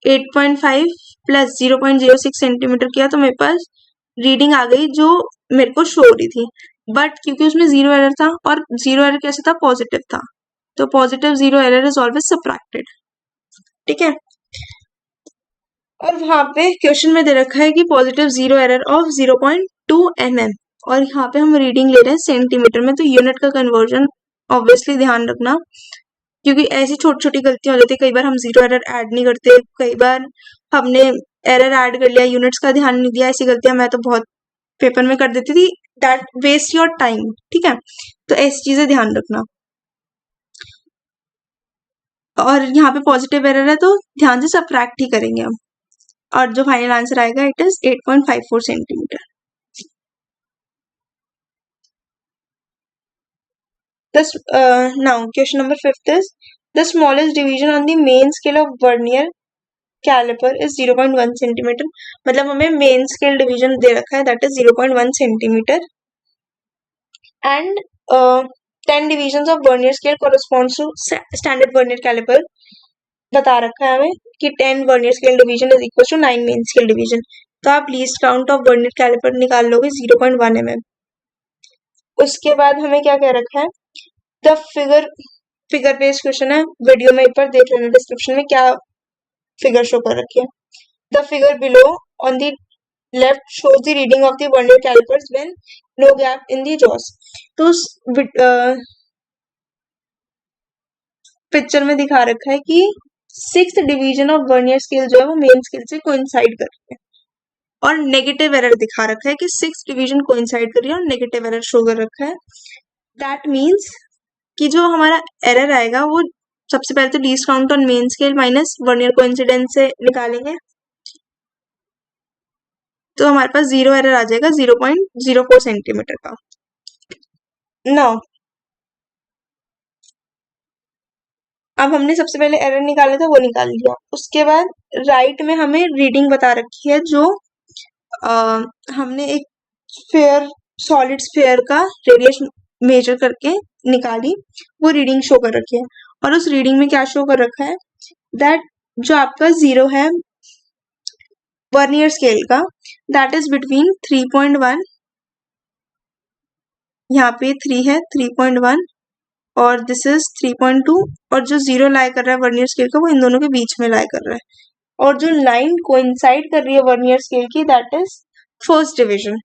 S1: 8.5 प्लस 0.06 सेंटीमीटर किया तो मेरे पास रीडिंग आ गई जो मेरे को शो हो रही थी। बट क्योंकि उसमें जीरो एरर था और जीरो एरर कैसे था, पॉजिटिव था, तो positive zero error is always subtracted, ठीक है। और वहां पे क्वेश्चन में दे रखा है कि positive zero error of 0.2 mm और यहाँ पे हम रीडिंग ले रहे हैं सेंटीमीटर में, तो यूनिट का कन्वर्जन ऑब्वियसली ध्यान रखना, क्योंकि ऐसी छोटी छोटी गलतियां हो जाती है। कई बार हम जीरो एरर ऐड नहीं करते, कई बार हमने एरर ऐड कर लिया, यूनिट्स का ध्यान नहीं दिया, ऐसी गलतियां मैं तो बहुत पेपर में कर देती थी, दैट वेस्ट योर टाइम, ठीक है। तो ऐसी चीजें ध्यान रखना। और यहाँ पे पॉजिटिव एरर है तो ध्यान से सबट्रैक्ट ही करेंगे हम, और जो फाइनल आंसर आएगा it is 8.54 centimetre. This now question number 5 is the smallest division on the main scale of vernier caliper is 0.1 centimetre, मतलब हमें मेन स्केल डिवीजन दे रखा है that is 0.1 centimetre and 10 division of vernier scale corresponds to standard vernier caliper. बता रखा है हमें कि 10 vernier scale division is equal to 9 main scale division, तो आप least count of vernier caliper निकाल लोगे 0.1 mm। उसके बाद हमें क्या कह रखा है, द फिगर बेस्ड क्वेश्चन है, वीडियो में ऊपर देख लेना डिस्क्रिप्शन में क्या फिगर शो कर रखी है। The figure below on the left shows the reading of the vernier calipers when no gap in the jaws. तो उस पिक्चर में दिखा रखा है कि 6th division of vernier scale जो है वो मेन स्केल से कोइंसाइड कर रही है, और नेगेटिव एरर दिखा रखा है कि 6th डिवीजन कोइंसाइड कर रही है और नेगेटिव एरर शो कर रखा है। दैट मीन्स कि जो हमारा एरर आएगा वो सबसे पहले तो least count on main scale minus vernier coincidence से निकालेंगे, तो हमारे पास जीरो एरर आ जाएगा 0.04 सेंटीमीटर का। नाउ अब हमने सबसे पहले एरर निकाला था वो निकाल लिया, उसके बाद राइट में हमें रीडिंग बता रखी है जो हमने एक स्फीयर सॉलिड स्फीयर का रेडियस मेजर करके निकाली, वो रीडिंग शो कर रखी है। और उस रीडिंग में क्या शो कर रखा है, दैट जो आपका जीरो है वर्नियर स्केल का, दैट इज बिटवीन 3.1, यहाँ पे 3 है 3.1 और दिस इज 3.2, और जो जीरो लाई कर रहा है वर्नियर स्केल का वो इन दोनों के बीच में लाई कर रहा है, और जो लाइन कोइंसाइड कर रही है वर्नियर स्केल की that is first division.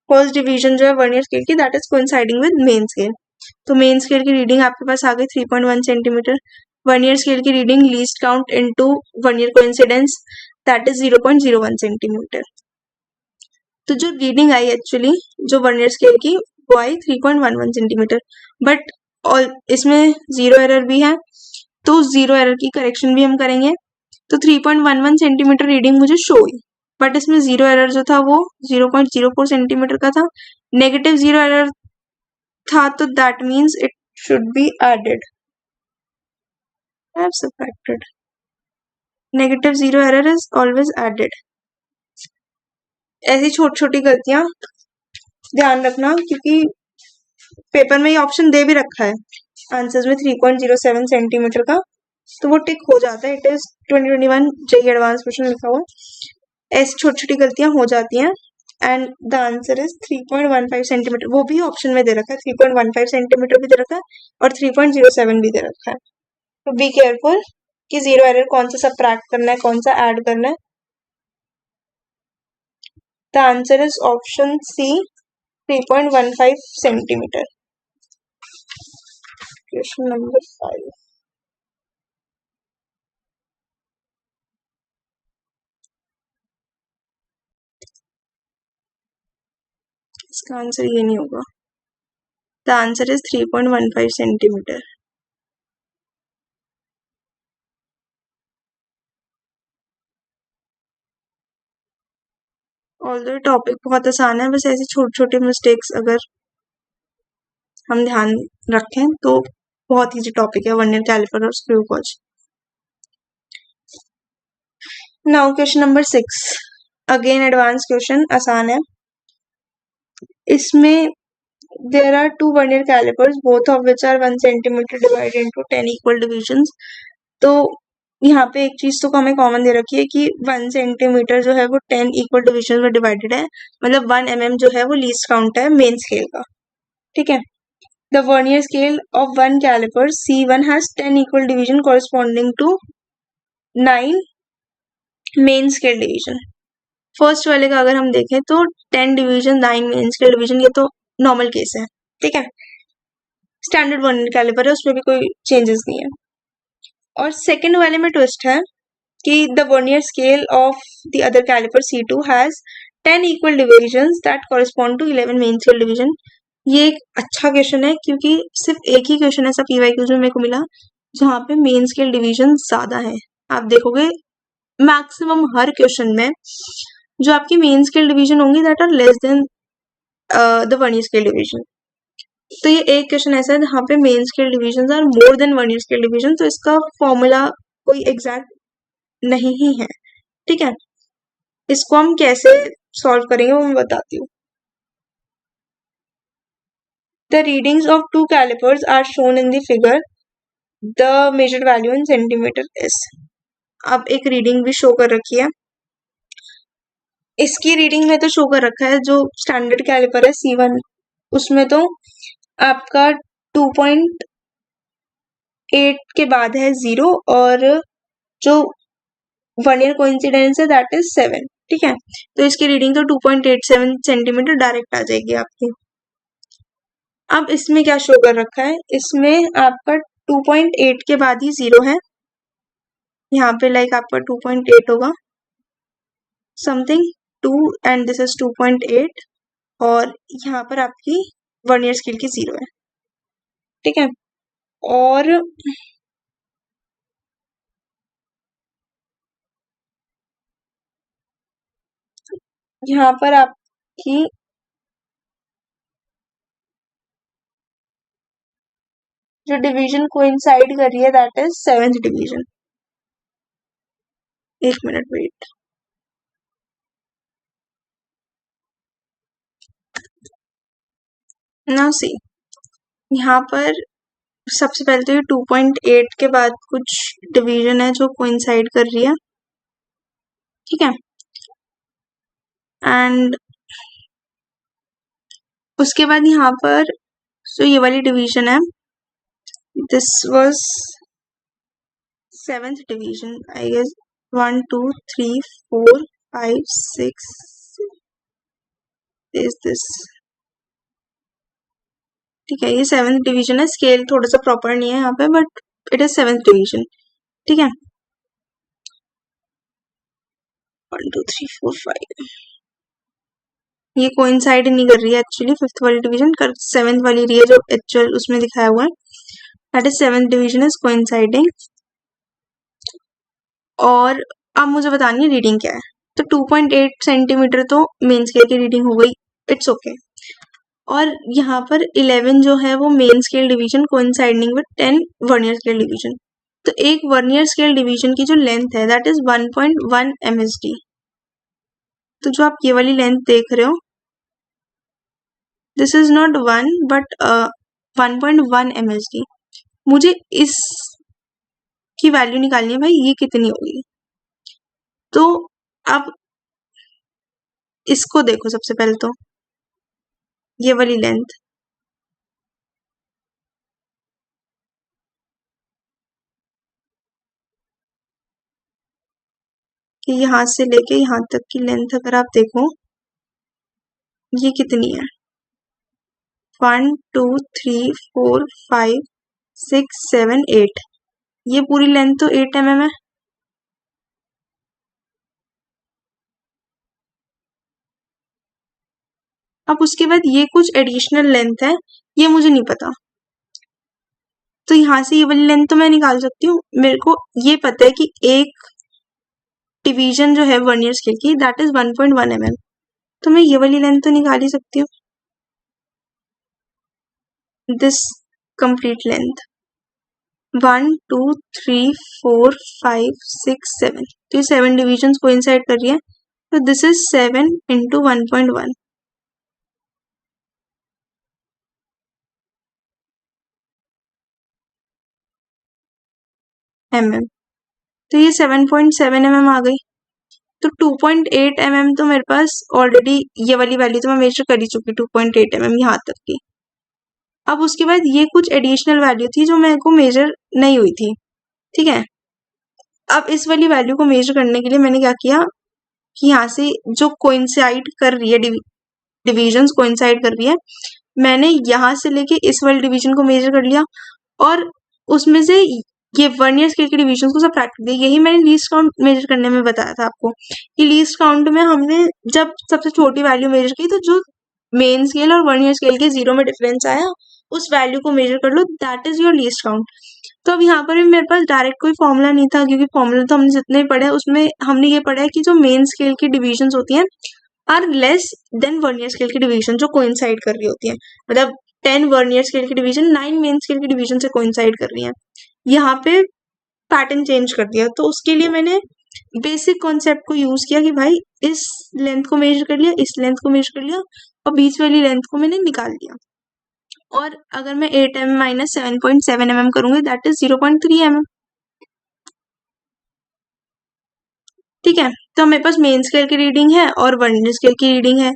S1: First division जो है वर्नियर स्केल की that is coinciding with main scale. तो मेन स्केल की रीडिंग आपके पास आ गई 3.1 सेंटीमीटर, वर्नियर स्केल की reading least count into vernier coincidence that is 0.01 centimetre. तो जो रीडिंग आई एक्चुअली जो वर्नियर स्केल की वो आई 3.11 सेंटीमीटर, बट और इसमें जीरो एरर भी है तो जीरो एरर की करेक्शन भी हम करेंगे। तो 3.11 सेंटीमीटर रीडिंग मुझे शो हुई, बट इसमें जीरो एरर जो था वो 0.04 सेंटीमीटर का था, नेगेटिव जीरो एरर था, तो that means it should be added. I have subtracted, negative zero error is always added. ऐसी छोटी छोटी गलतियां ध्यान रखना, क्योंकि पेपर में ये ऑप्शन दे भी रखा है आंसर्स में 3.07 सेंटीमीटर का, तो वो टिक हो जाता है। It is 2021 JEE advance question लिखा हुआ, ऐसी छोटी छोटी गलतियां हो जाती हैं। And the answer is 3.15 centimetre, वो भी ऑप्शन में दे रखा है, 3.15 सेंटीमीटर भी दे रखा है और 3.07 भी दे रखा है। तो बी केयरफुल कि जीरो एरर कौन सा सबट्रैक्ट करना है, कौन सा ऐड करना है। The answer is option C, 3.15 centimetre. Question number 5, इसका आंसर ये नहीं होगा। The answer is 3.15 centimetre. Although topic बहुत आसान है, बस ऐसे छोटे छोटे मिस्टेक्स अगर हम ध्यान रखें तो बहुत इजी टॉपिक है, वर्नियर कैलिपर और screw gauge. Now question number 6, again advance question, आसान है। इसमें there are two vernier calipers, both of which are 1 centimeter divided into 10 equal divisions। तो यहाँ पे एक चीज तो हमें कॉमन दे रखी है कि 1 सेंटीमीटर जो है वो 10 इक्वल डिविजन में डिवाइडेड है, मतलब 1 mm जो है वो लीस्ट काउंट है मेन स्केल का, ठीक है। The vernier scale of one caliper C1 has 10 equal division corresponding to 9 main scale division. First वाले का अगर हम देखें तो 10 डिवीजन 9 मेन स्केल डिवीजन, ये तो नॉर्मल केस है, ठीक है, स्टैंडर्ड वर्नियर कैलिपर है, उसमें भी कोई चेंजेस नहीं है। और सेकंड वाले में ट्विस्ट है कि the vernier scale of the other caliper C2 has 10 equal divisions that correspond to 11 main scale division. ये एक अच्छा क्वेश्चन है, क्योंकि सिर्फ एक ही क्वेश्चन ऐसा PYQ में मेरे को मिला जहाँ पे मेन स्केल डिवीजन ज्यादा है। आप देखोगे मैक्सिमम हर क्वेश्चन में जो आपकी मेन स्केल डिवीजन होंगी that are less than the vernier scale division. तो ये एक क्वेश्चन ऐसा है जहाँ पे main scale division are more than vernier scale division, तो इसका फॉर्मूला कोई एग्जैक्ट नहीं ही है, ठीक है। इसको हम कैसे सॉल्व करेंगे वो मैं बताती हूँ। The readings of two calipers are shown in the figure, the measured value in centimetre is. अब एक रीडिंग भी शो कर रखी है, इसकी रीडिंग में तो शो कर रखा है जो स्टैंडर्ड कैलिपर है C1, उसमें तो आपका 2.8 के बाद है 0 और जो वर्नियर कोइंसिडेंस है दैट इज 7, ठीक है। तो इसकी रीडिंग तो 2.87 सेंटीमीटर डायरेक्ट आ जाएगी आपकी। अब इसमें क्या शो कर रखा है, इसमें आपका 2.8 के बाद ही 0 है, यहाँ पे लाइक आपका 2.8 होगा समथिंग 2 एंड दिस इज 2.8, और यहाँ पर आपकी वर्नियर स्केल की 0 है, ठीक है। और यहाँ पर आपकी जो डिवीजन कोइंसाइड कर रही है दैट इज 7th डिवीजन। एक मिनट वेट, नाउ सी, यहाँ पर सबसे पहले तो ये 2.8 के बाद कुछ डिवीजन है जो कोइंसाइड कर रही है, ठीक है। एंड उसके बाद यहाँ पर जो ये वाली डिवीजन है this was 7th division I guess, 1 2 3 4 5 6 is this, ठीक है। ये 7th डिवीजन है, स्केल थोड़ा सा प्रॉपर नहीं है यहाँ पे but it is 7th division, ठीक है। 1 2 3 4 5 ये कोइंसाइड नहीं कर रही है एक्चुअली 5th वाली डिवीजन कर 7th वाली रही है जो एक्चुअल उसमें दिखाया हुआ है, that is 7th division is coinciding. और अब मुझे बतानी है रीडिंग क्या है। तो 2.8 सेंटीमीटर तो मेन स्केल की रीडिंग हो गई, इट्स ओके। और यहाँ पर 11 जो है वो main scale division coinciding with 10 vernier scale division. तो एक वर्नियर स्केल डिवीजन की जो लेंथ है दैट इज 1.1 MSD। तो जो आप ये वाली लेंथ देख रहे हो this is not 1 but 1.1 MSD। मुझे इस की वैल्यू निकालनी है भाई, ये कितनी होगी। तो अब इसको देखो, सबसे पहले तो ये वाली लेंथ, कि यहाँ से लेके यहाँ तक की लेंथ अगर आप देखो ये कितनी है, 1 2 3 4 5 6 7 8, ये पूरी लेंथ तो 8 mm है। अब उसके बाद ये कुछ एडिशनल लेंथ है, ये मुझे नहीं पता, तो यहाँ से ये वाली लेंथ तो मैं निकाल सकती हूँ। मेरे को ये पता है कि एक डिवीजन जो है वर्नियर स्केल की दैट इज 1.1 mm, तो मैं ये वाली लेंथ तो निकाल ही सकती हूँ, दिस कंप्लीट लेंथ 1 2 3 4 5 6 7, तो ये 7 डिविजन कोइंसाइड कर रही है, तो दिस इज 7 इंटू 1.1 mm, तो ये 7.7 mm आ गई। तो 2.8 mm तो मेरे पास ऑलरेडी, ये वाली वैल्यू तो मैं मेजर कर ही चुकी, 2.8 mm यहाँ तक की। अब उसके बाद ये कुछ एडिशनल वैल्यू थी जो मेरे को मेजर नहीं हुई थी, ठीक है। अब इस वाली वैल्यू को मेजर करने के लिए मैंने क्या किया कि यहाँ से जो कोइंसाइड कर रही है, डिविजन्स कोइंसाइड कर रही है, मैंने यहाँ से लेके इस वाले डिवीजन को मेजर कर लिया और उसमें से ये वर्नियर स्केल के डिविजन को सबट्रैक्ट कर दिया। यही मैंने लीस्ट काउंट मेजर करने में बताया था आपको कि लीस्ट काउंट में हमने जब सबसे छोटी वैल्यू मेजर की तो जो मेन स्केल और वर्नियर स्केल के 0 में डिफरेंस आया उस वैल्यू को मेजर कर लो, that is your least count. तो अब यहाँ पर भी मेरे पास डायरेक्ट कोई फॉर्मूला नहीं था, क्योंकि फॉर्मूला तो हमने जितने पढ़े उसमें हमने ये पढ़ा है कि जो मेन स्केल की डिविजन्स होती हैं are less than vernier scale की डिवीजन जो कोइंसाइड कर रही होती है। मतलब 10 वर्नियर स्केल की डिवीजन 9 मेन स्केल की डिवीजन से कोइंसाइड कर रही है। यहाँ पे पैटर्न चेंज कर दिया, तो उसके लिए मैंने बेसिक कॉन्सेप्ट को यूज किया कि भाई इस लेंथ को मेजर कर लिया, इस लेंथ को मेजर कर लिया और बीच वाली लेंथ को मैंने निकाल दिया। और अगर मैं 8 mm माइनस 7.7 mm करूंगी दैट इज 0.3 mm, ठीक है। तो मेरे पास मेन स्केल की रीडिंग है और वर्नियर स्केल की रीडिंग है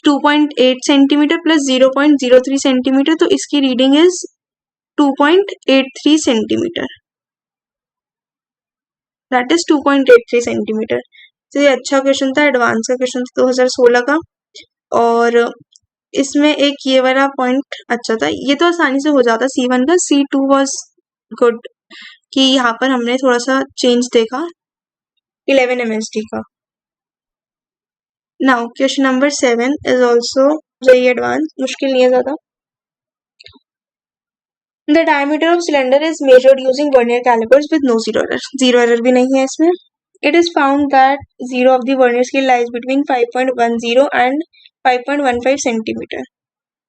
S1: 2.8 सेंटीमीटर प्लस 0.03 सेंटीमीटर, तो इसकी reading is 2.83 centimetre, that is 2.83 centimetre. तो ये अच्छा क्वेश्चन था, एडवांस का क्वेश्चन था 2016 का। और इसमें एक ये वाला पॉइंट अच्छा था, ये तो आसानी से हो जाता C1 का। C2 वाज गुड कि यहाँ पर हमने थोड़ा सा चेंज देखा 11 MSD का। Now question number 7 is also very advance, मुश्किल नहीं है ज्यादा। The diameter of cylinder is measured using vernier calipers with no zero error. Zero error भी नहीं है इसमें. It is found that zero of the vernier scale lies between 5.10 and 5.15 centimetre.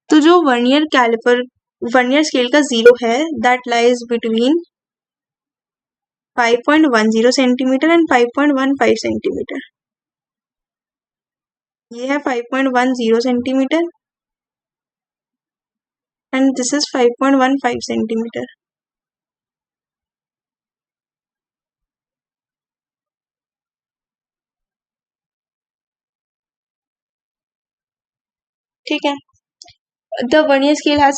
S1: तो जो वर्नियर कैलिपर वर्नियर स्केल का जीरो है that lies between 5.10 centimetre and 5.15 centimetre. ये है 5.10 centimetre and this is 5.15 centimetre. ठीक है. The vernier scale has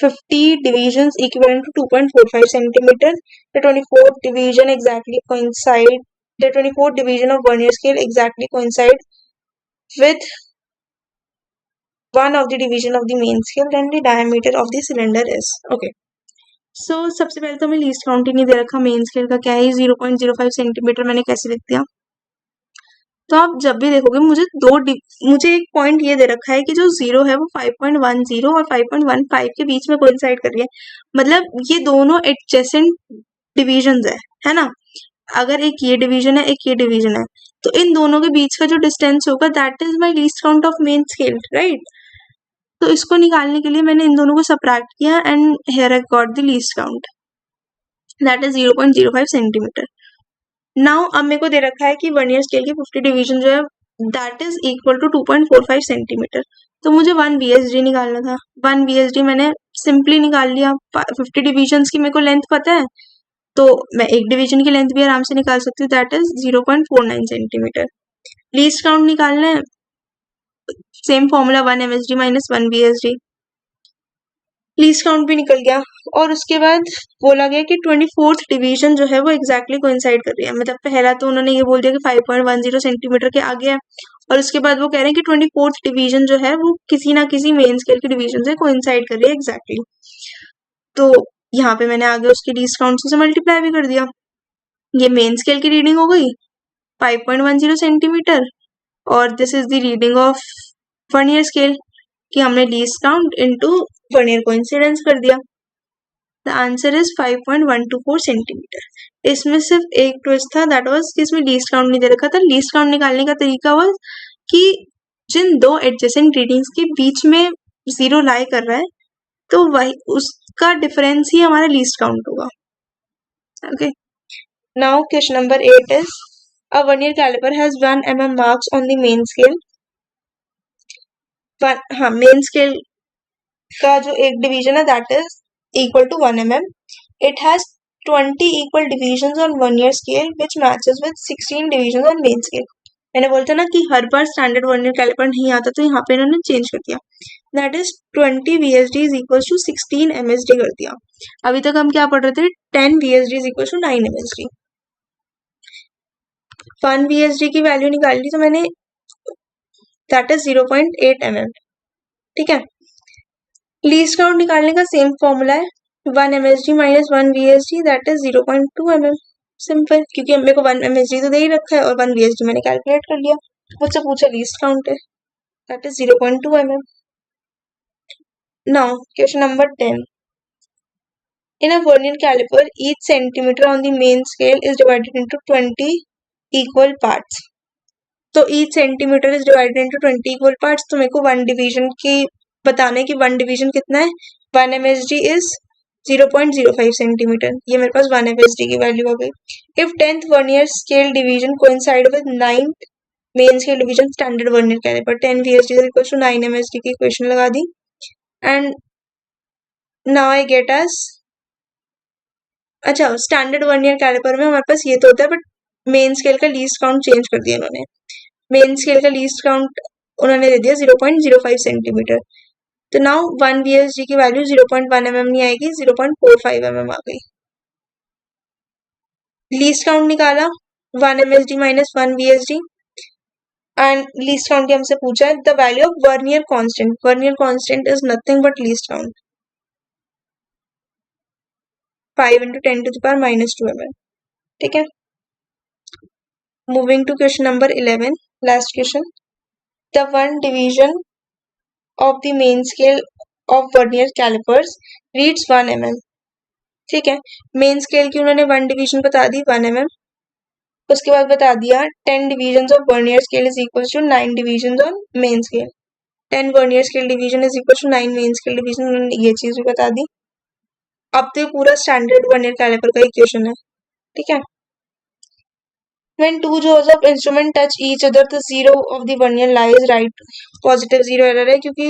S1: 50 divisions equivalent to 2.45 centimeter. The 24th division exactly coincide. The 24th division of vernier scale exactly coincide with one of the division of the main scale. Then the diameter of the cylinder is okay. So सबसे पहले तो हमें लीस्ट काउंट ही नहीं दे रखा, मेन स्केल का क्या है 0.05 सेंटीमीटर, मैंने कैसे लिख दिया. तो आप जब भी देखोगे मुझे एक पॉइंट ये दे रखा है कि जो जीरो है वो 5.10 और 5.15 के बीच में कोइंसाइड कर रही है, मतलब ये दोनों एडजेसेंट डिविजन्स है ना. अगर एक ये डिवीजन है एक ये डिवीजन है तो इन दोनों के बीच का जो डिस्टेंस होगा that is my least count of main scale, right. तो इसको निकालने के लिए मैंने इन दोनों को सबट्रैक्ट किया and here I got the least count that is 0.05 centimetre. Now अब मेरे को दे रखा है कि वर्नियर स्केल की 50 डिवीजन जो है that is equal to 2.45 centimetre. तो मुझे 1 VSD निकालना था। 1 VSD मैंने सिंपली निकाल लिया। 50 डिविजन्स की मेरे को लेंथ पता है, तो मैं एक डिवीजन की लेंथ भी आराम से निकाल सकती हूँ, that is 0.49 centimetre. Least count निकालना है, same formula 1 MSD minus 1 VSD। Least count भी निकल गया। और उसके बाद बोला गया कि 24th डिवीजन जो है वो एग्जैक्टली कोइंसाइड कर रही है। मतलब पहला तो उन्होंने ये बोल दिया कि 5.10 सेंटीमीटर के आगे है, और उसके बाद वो कह रहे हैं कि 24th डिवीजन जो है वो किसी ना किसी मेन स्केल के डिवीजन से कोइंसाइड कर रही है एग्जैक्टली। तो यहाँ पे मैंने आगे उसकी लीस्ट काउंट से मल्टीप्लाई भी कर दिया। ये मेन स्केल की रीडिंग हो गई 5.10 सेंटीमीटर, और this is the reading of vernier scale कि हमने least count into vernier coincidence कर दिया। The answer is 5.124 centimetre. इसमें सिर्फ एक ट्विस्ट था, दैट वाज कि इसमें लीस्ट काउंट नहीं दे रखा था। लीस्ट काउंट निकालने का तरीका वाज कि जिन दो एडजेसेंट रीडिंग्स के बीच में जीरो लाई कर रहा है, तो वही उसका डिफरेंस ही हमारा लीस्ट काउंट होगा। Okay, now question number 8 is a vernier caliper has 1 mm marks on the main scale। हाँ, मेन स्केल का जो एक डिवीजन है that is equal to 1 mm। It has 20 equal divisions on vernier scale which matches with 16 divisions on main scale। मैंने बोलता ना कि हर बार स्टैंडर्ड वर्नियर कैलिपर नहीं आता, तो यहाँ पे इन्होंने चेंज कर दिया। That is 20 VSD is equal to 16 MSD कर दिया। अभी तक हम क्या पढ़ रहे थे, 10 VSD is equal to 9 MSD। 1 VSD की वैल्यू निकाली तो मैंने, दैट इज 0.8 mm। ठीक है, लीस्ट काउंट निकालने का सेम फॉर्मूला है, 1 MSD minus 1 VSD that is 0.2 mm। Simple, क्योंकि मेरे को 1 MSD तो दे ही रखा है और 1 VSD मैंने कैलकुलेट कर लिया। मुझसे पूछा लीस्ट काउंट है, that is 0.2 mm। Now question number 10। In a vernier caliper, each centimeter on the main scale is divided into 20 equal parts। तो each centimeter is divided into 20 equal parts। तो मेरे को वन डिवीजन की बताने की, वन डिवीजन कितना है, 1 MSD इज 0.05 सेंटीमीटर। ये मेरे पास 1 MSD की वैल्यू हो गई। If 10th vernier scale division coincide with 9th main scale division standard vernier caliper, 10 VSD is equal to 9 MSD की इक्वेशन लगा दी, and now I get us, अच्छा स्टैंडर्ड वर्नियर कैलिपर में हमारे पास ये तो होता है, बट मेन स्केल का लीस्ट काउंट चेंज कर दिया उन्होंने। मेन स्केल का लीस्ट काउंट उन्होंने दे दिया 0.05 सेंटीमीटर। तो नाउ 1 VSD की वैल्यू 0.1 mm नहीं आएगी, 0.45 mm आ गई। लीस्ट काउंट निकाला 1 MSD minus 1 VSD, and least count की हमसे पूछा है the value of vernier constant. Vernier constant is nothing but least count, 5 into 10 to the power minus 2 mm। ठीक है, moving to question number 11, last question. The one division of the main scale of vernier calipers reads 1 mm। ठीक है, मेन स्केल की उन्होंने वन डिवीजन बता दी 1 mm। उसके बाद बता दिया 10 division of vernier scale is equal to 9 division on main scale. 10 vernier scale division is equal to 9 main scale division, उन्होंने ये चीज भी बता दी। अब तो ये पूरा स्टैंडर्ड वर्नियर कैलिपर का इक्वेशन है। ठीक है, when two jaws of instrument touch each other the zero of the vernier lies right, positive zero error है, क्योंकि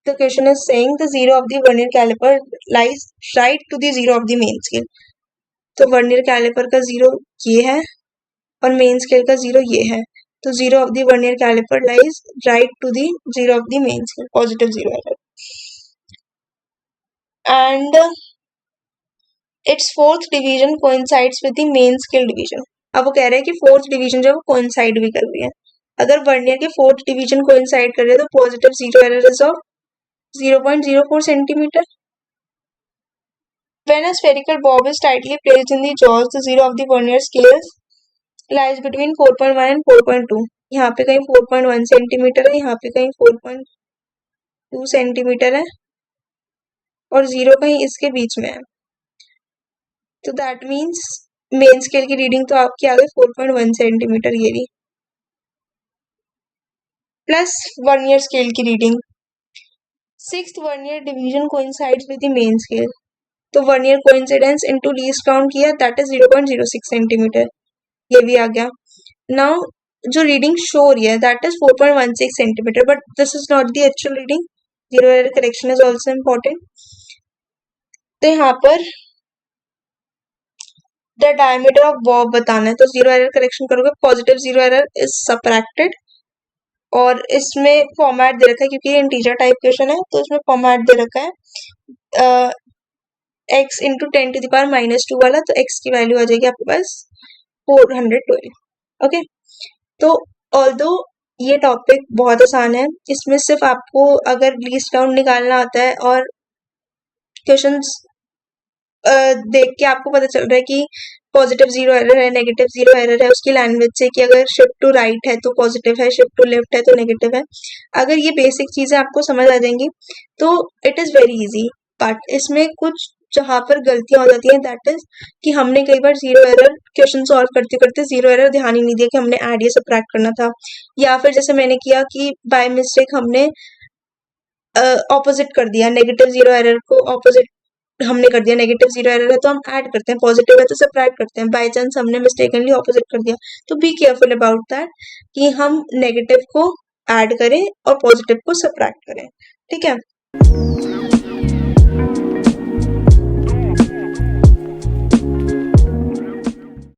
S1: the question is saying the zero of the vernier caliper lies right to the zero of the main scale। तो वर्नियर कैलिपर का जीरो ये है और मेन स्केल का जीरो ये है, तो zero of the vernier caliper lies right to the zero of the main scale, positive zero error. And its fourth division coincides with the main scale division. अब वो कह रहे हैं कि फोर्थ डिवीजन जो है वो कोइंसाइड भी कर रही है। अगर वर्नियर के फोर्थ डिवीजन कोइंसाइड कर रहे हैं तो positive zero error is of 0.04 centimetre. When a spherical bob is tightly placed in the jaws, the zero of the vernier scales lies between 4.1 and 4.2। यहाँ पे कहीं 4.1 सेंटीमीटर है, यहाँ पे कहीं 4.2 सेंटीमीटर है, और जीरो कहीं इसके बीच में है। तो दैट मीन्स मेन स्केल की रीडिंग तो आपकी आ गई 4.1 सेंटीमीटर, ये भी प्लस वर्नियर स्केल की reading. Sixth vernier division coincides with the main scale, तो vernier coincidence into least count किया दैट इज 0.06 सेंटीमीटर, ये भी आ गया। नाउ जो रीडिंग शो हो रही है that is 4.16 centimetre, but this is not the actual reading. Zero error correction is also important. तो यहाँ पर द डायमीटर ऑफ बॉब बताना है, तो जीरो एरर करेक्शन करोगे, positive zero error is subtracted. और इसमें फॉर्मेट दे रखा है क्योंकि ये इंटीजर टाइप क्वेश्चन है, तो इसमें फॉर्मेट दे रखा है x इंटू 10⁻⁻2 वाला, तो x की वैल्यू आ जाएगी आपके पास 412. ओके, तो ऑल्दो ये टॉपिक बहुत आसान है, इसमें सिर्फ आपको अगर लीस्ट काउंट निकालना आता है और क्वेश्चंस देख के आपको पता चल रहा है कि पॉजिटिव जीरो एरर है, नेगेटिव जीरो एरर है, उसकी लैंग्वेज से कि अगर शिफ्ट टू राइट है तो पॉजिटिव है, शिफ्ट टू लेफ्ट है तो नेगेटिव है. अगर ये बेसिक चीजें आपको समझ आ जाएंगी तो it is very easy. But इसमें कुछ जहाँ पर गलतियां हो जाती हैं दैट इज कि हमने कई बार जीरो एरर क्वेश्चन सॉल्व करते करते जीरो एरर ध्यान ही नहीं दिया कि हमने ऐड या सबट्रैक्ट करना था, या फिर जैसे मैंने किया कि बाय मिस्टेक हमने ऑपोजिट कर दिया, नेगेटिव जीरो एरर को ऑपोजिट हमने कर दिया. नेगेटिव जीरो एरर है तो हम ऐड करते हैं, पॉजिटिव है तो सबट्रैक्ट करते हैं. बाय चांस हमने मिस्टेकनली ऑपोजिट कर दिया, तो बी केयरफुल अबाउट दैट कि हम नेगेटिव को ऐड करें और पॉजिटिव को सबट्रैक्ट करें. ठीक है.